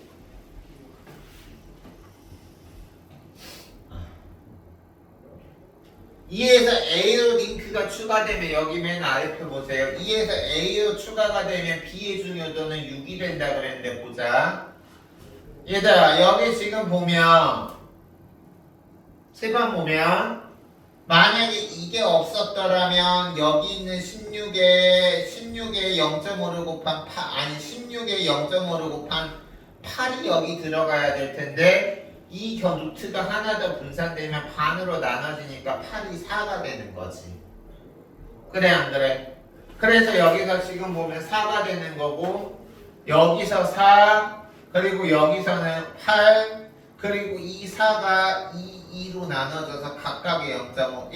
링크가 추가되면 여기 맨 아래 표 보세요. 2에서 A로 추가가 되면 B의 중요도는 6이 된다 그랬는데 보자. 얘들아 여기 지금 보면 7번 보면 만약에 이게 없었더라면 여기 있는 16에 0.5를 곱한 16에 0.5를 곱한 8이 여기 들어가야 될 텐데 이 루트가 하나 더 분산되면 반으로 나눠지니까 8이 4가 되는 거지. 그래 안 그래? 그래서 여기서 지금 보면 4가 되는 거고 여기서 4 그리고 여기서는 8 그리고 이 4가 2로 나눠져서 각각의 0.5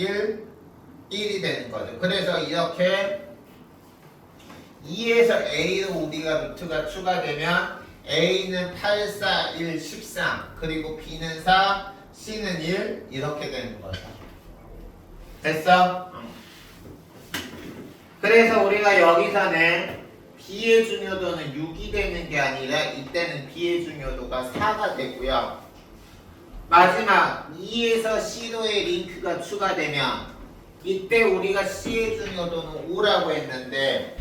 1이 되는 거죠. 그래서 이렇게 2에서 A로 우리가 루트가 추가되면 A는 8, 4, 1, 13 그리고 B는 4, C는 1 이렇게 되는 거죠. 됐어? 그래서 우리가 여기서는 B의 중요도는 6이 되는 게 아니라 이때는 B의 중요도가 4가 되고요. 마지막 2에서 C로의 링크가 추가되면 이때 우리가 C의 중요도는 5라고 했는데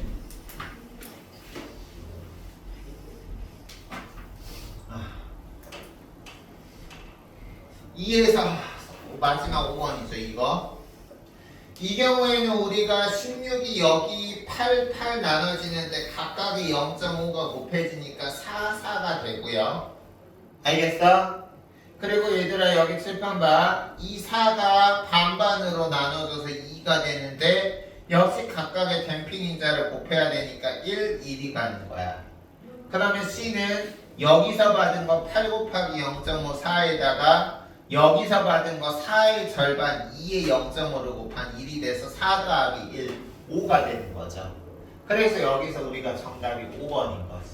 마지막 5번이죠 이거. 이 경우에는 우리가 16이 여기 8 나눠지는데 각각이 0.5가 곱해지니까 4가 되고요. 알겠어? 그리고 얘들아 여기 칠판 봐. 이 4가 반반으로 나눠져서 2가 되는데 역시 각각의 댐핑인자를 곱해야 되니까 1이 가는 거야. 그러면 C는 여기서 받은 거 8 곱하기 0.5 4에다가 여기서 받은 거 4의 절반 2의 0.5를 곱한 1이 돼서 4가 1, 5가 되는 거죠. 그래서 여기서 우리가 정답이 5번인 거지.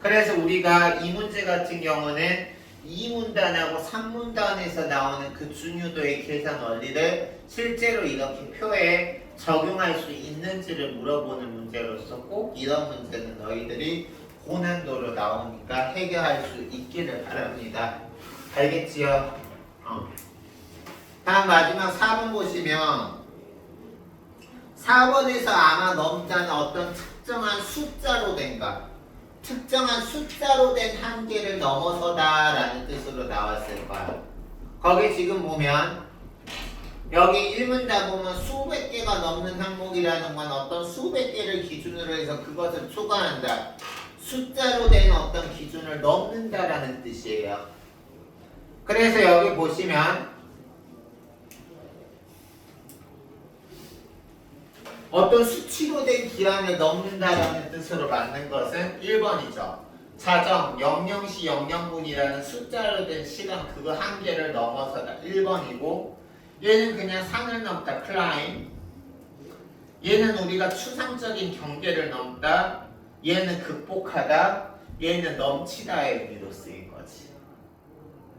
그래서 우리가 이 문제 같은 경우는 2문단하고 3문단에서 나오는 그 중요도의 계산 원리를 실제로 이렇게 표에 적용할 수 있는지를 물어보는 문제로서 꼭 이런 문제는 너희들이 고난도로 나오니까 해결할 수 있기를 바랍니다. 알겠지요? 다음 마지막 4번 보시면 4번에서 아마 넘자는 어떤 특정한 숫자로 된 것, 특정한 숫자로 된 한계를 넘어서다 라는 뜻으로 나왔을 거야. 거기 지금 보면 여기 1문단 보면 수백 개가 넘는 항목이라는 건 어떤 수백 개를 기준으로 해서 그것을 초과한다. 숫자로 된 어떤 기준을 넘는다라는 뜻이에요. 그래서 여기 보시면 어떤 수치로 된 기한을 넘는다라는 뜻으로 맞는 것은 1번이죠. 자정 00시 00분이라는 숫자로 된 시간 그거 한계를 넘어서다 1번이고 얘는 그냥 산을 넘다 클라임 얘는 우리가 추상적인 경계를 넘다 얘는 극복하다 얘는 넘치다의 의미로 쓰인 거지.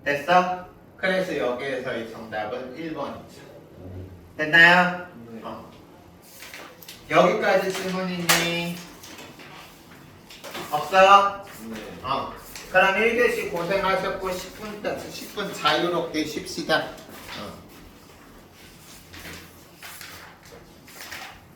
됐어? 그래서 여기에서의 정답은 1번이죠. 됐나요? 여기까지 질문 있니? 없어요? 네. 그럼 1교시 고생하셨고 10분 자유롭게 쉽시다.